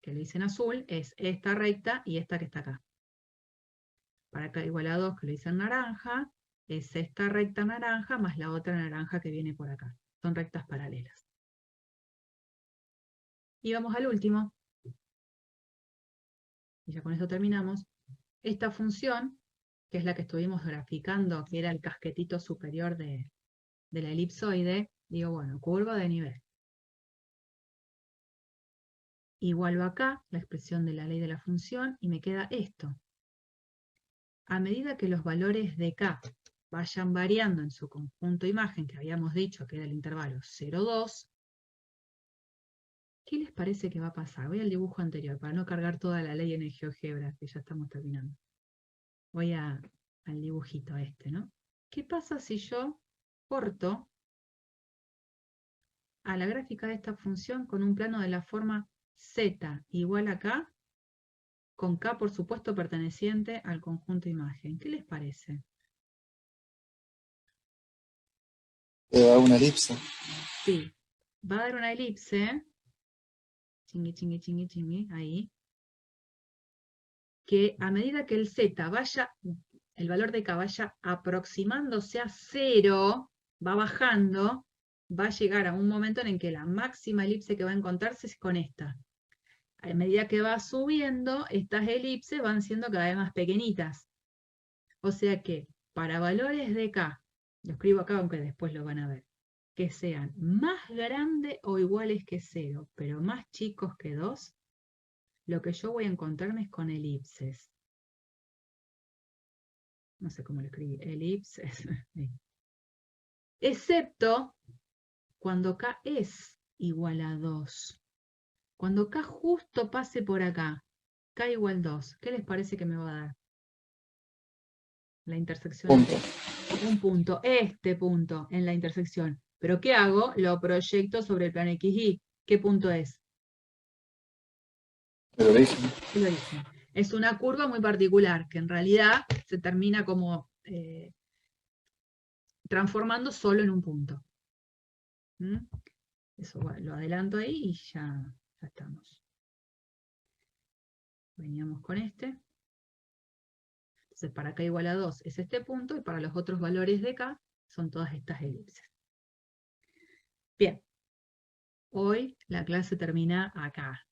que lo hice en azul, es esta recta y esta que está acá. Para k igual a 2, que lo hice en naranja, es esta recta naranja más la otra naranja que viene por acá. Son rectas paralelas. Y vamos al último. Y ya con esto terminamos. Esta función, que es la que estuvimos graficando, que era el casquetito superior de de la elipsoide, digo, bueno, curva de nivel. Igualo acá la expresión de la ley de la función y me queda esto. A medida que los valores de K vayan variando en su conjunto imagen, que habíamos dicho que era el intervalo 0, 2, ¿qué les parece que va a pasar? Voy al dibujo anterior, para no cargar toda la ley en el GeoGebra, que ya estamos terminando. Voy al dibujito este, ¿no? ¿Qué pasa si yo corto a la gráfica de esta función con un plano de la forma z igual a k, con k por supuesto perteneciente al conjunto imagen? ¿Qué les parece? Te da una elipse. Sí, va a dar una elipse, chingui, chingui, chingui, chingui, ahí, que a medida que el z vaya, el valor de k vaya aproximándose a 0, va bajando, va a llegar a un momento en el que la máxima elipse que va a encontrarse es con esta. A medida que va subiendo, estas elipses van siendo cada vez más pequeñitas. O sea que para valores de k, lo escribo acá aunque después lo van a ver, que sean más grandes o iguales que 0, pero más chicos que 2, lo que yo voy a encontrarme es con elipses. No sé cómo lo escribí, elipses. Excepto cuando k es igual a 2. Cuando k justo pase por acá, k igual 2, ¿qué les parece que me va a dar? La intersección. Punto. Un punto, este punto en la intersección. ¿Pero qué hago? Lo proyecto sobre el plano XY. ¿Qué punto es? El origen. El origen. Es una curva muy particular, que en realidad se termina como transformando solo en un punto. ¿Mm? Eso lo adelanto ahí y ya estamos. Veníamos con este. Entonces para k igual a 2 es este punto, y para los otros valores de k son todas estas elipses. Bien. Hoy la clase termina acá.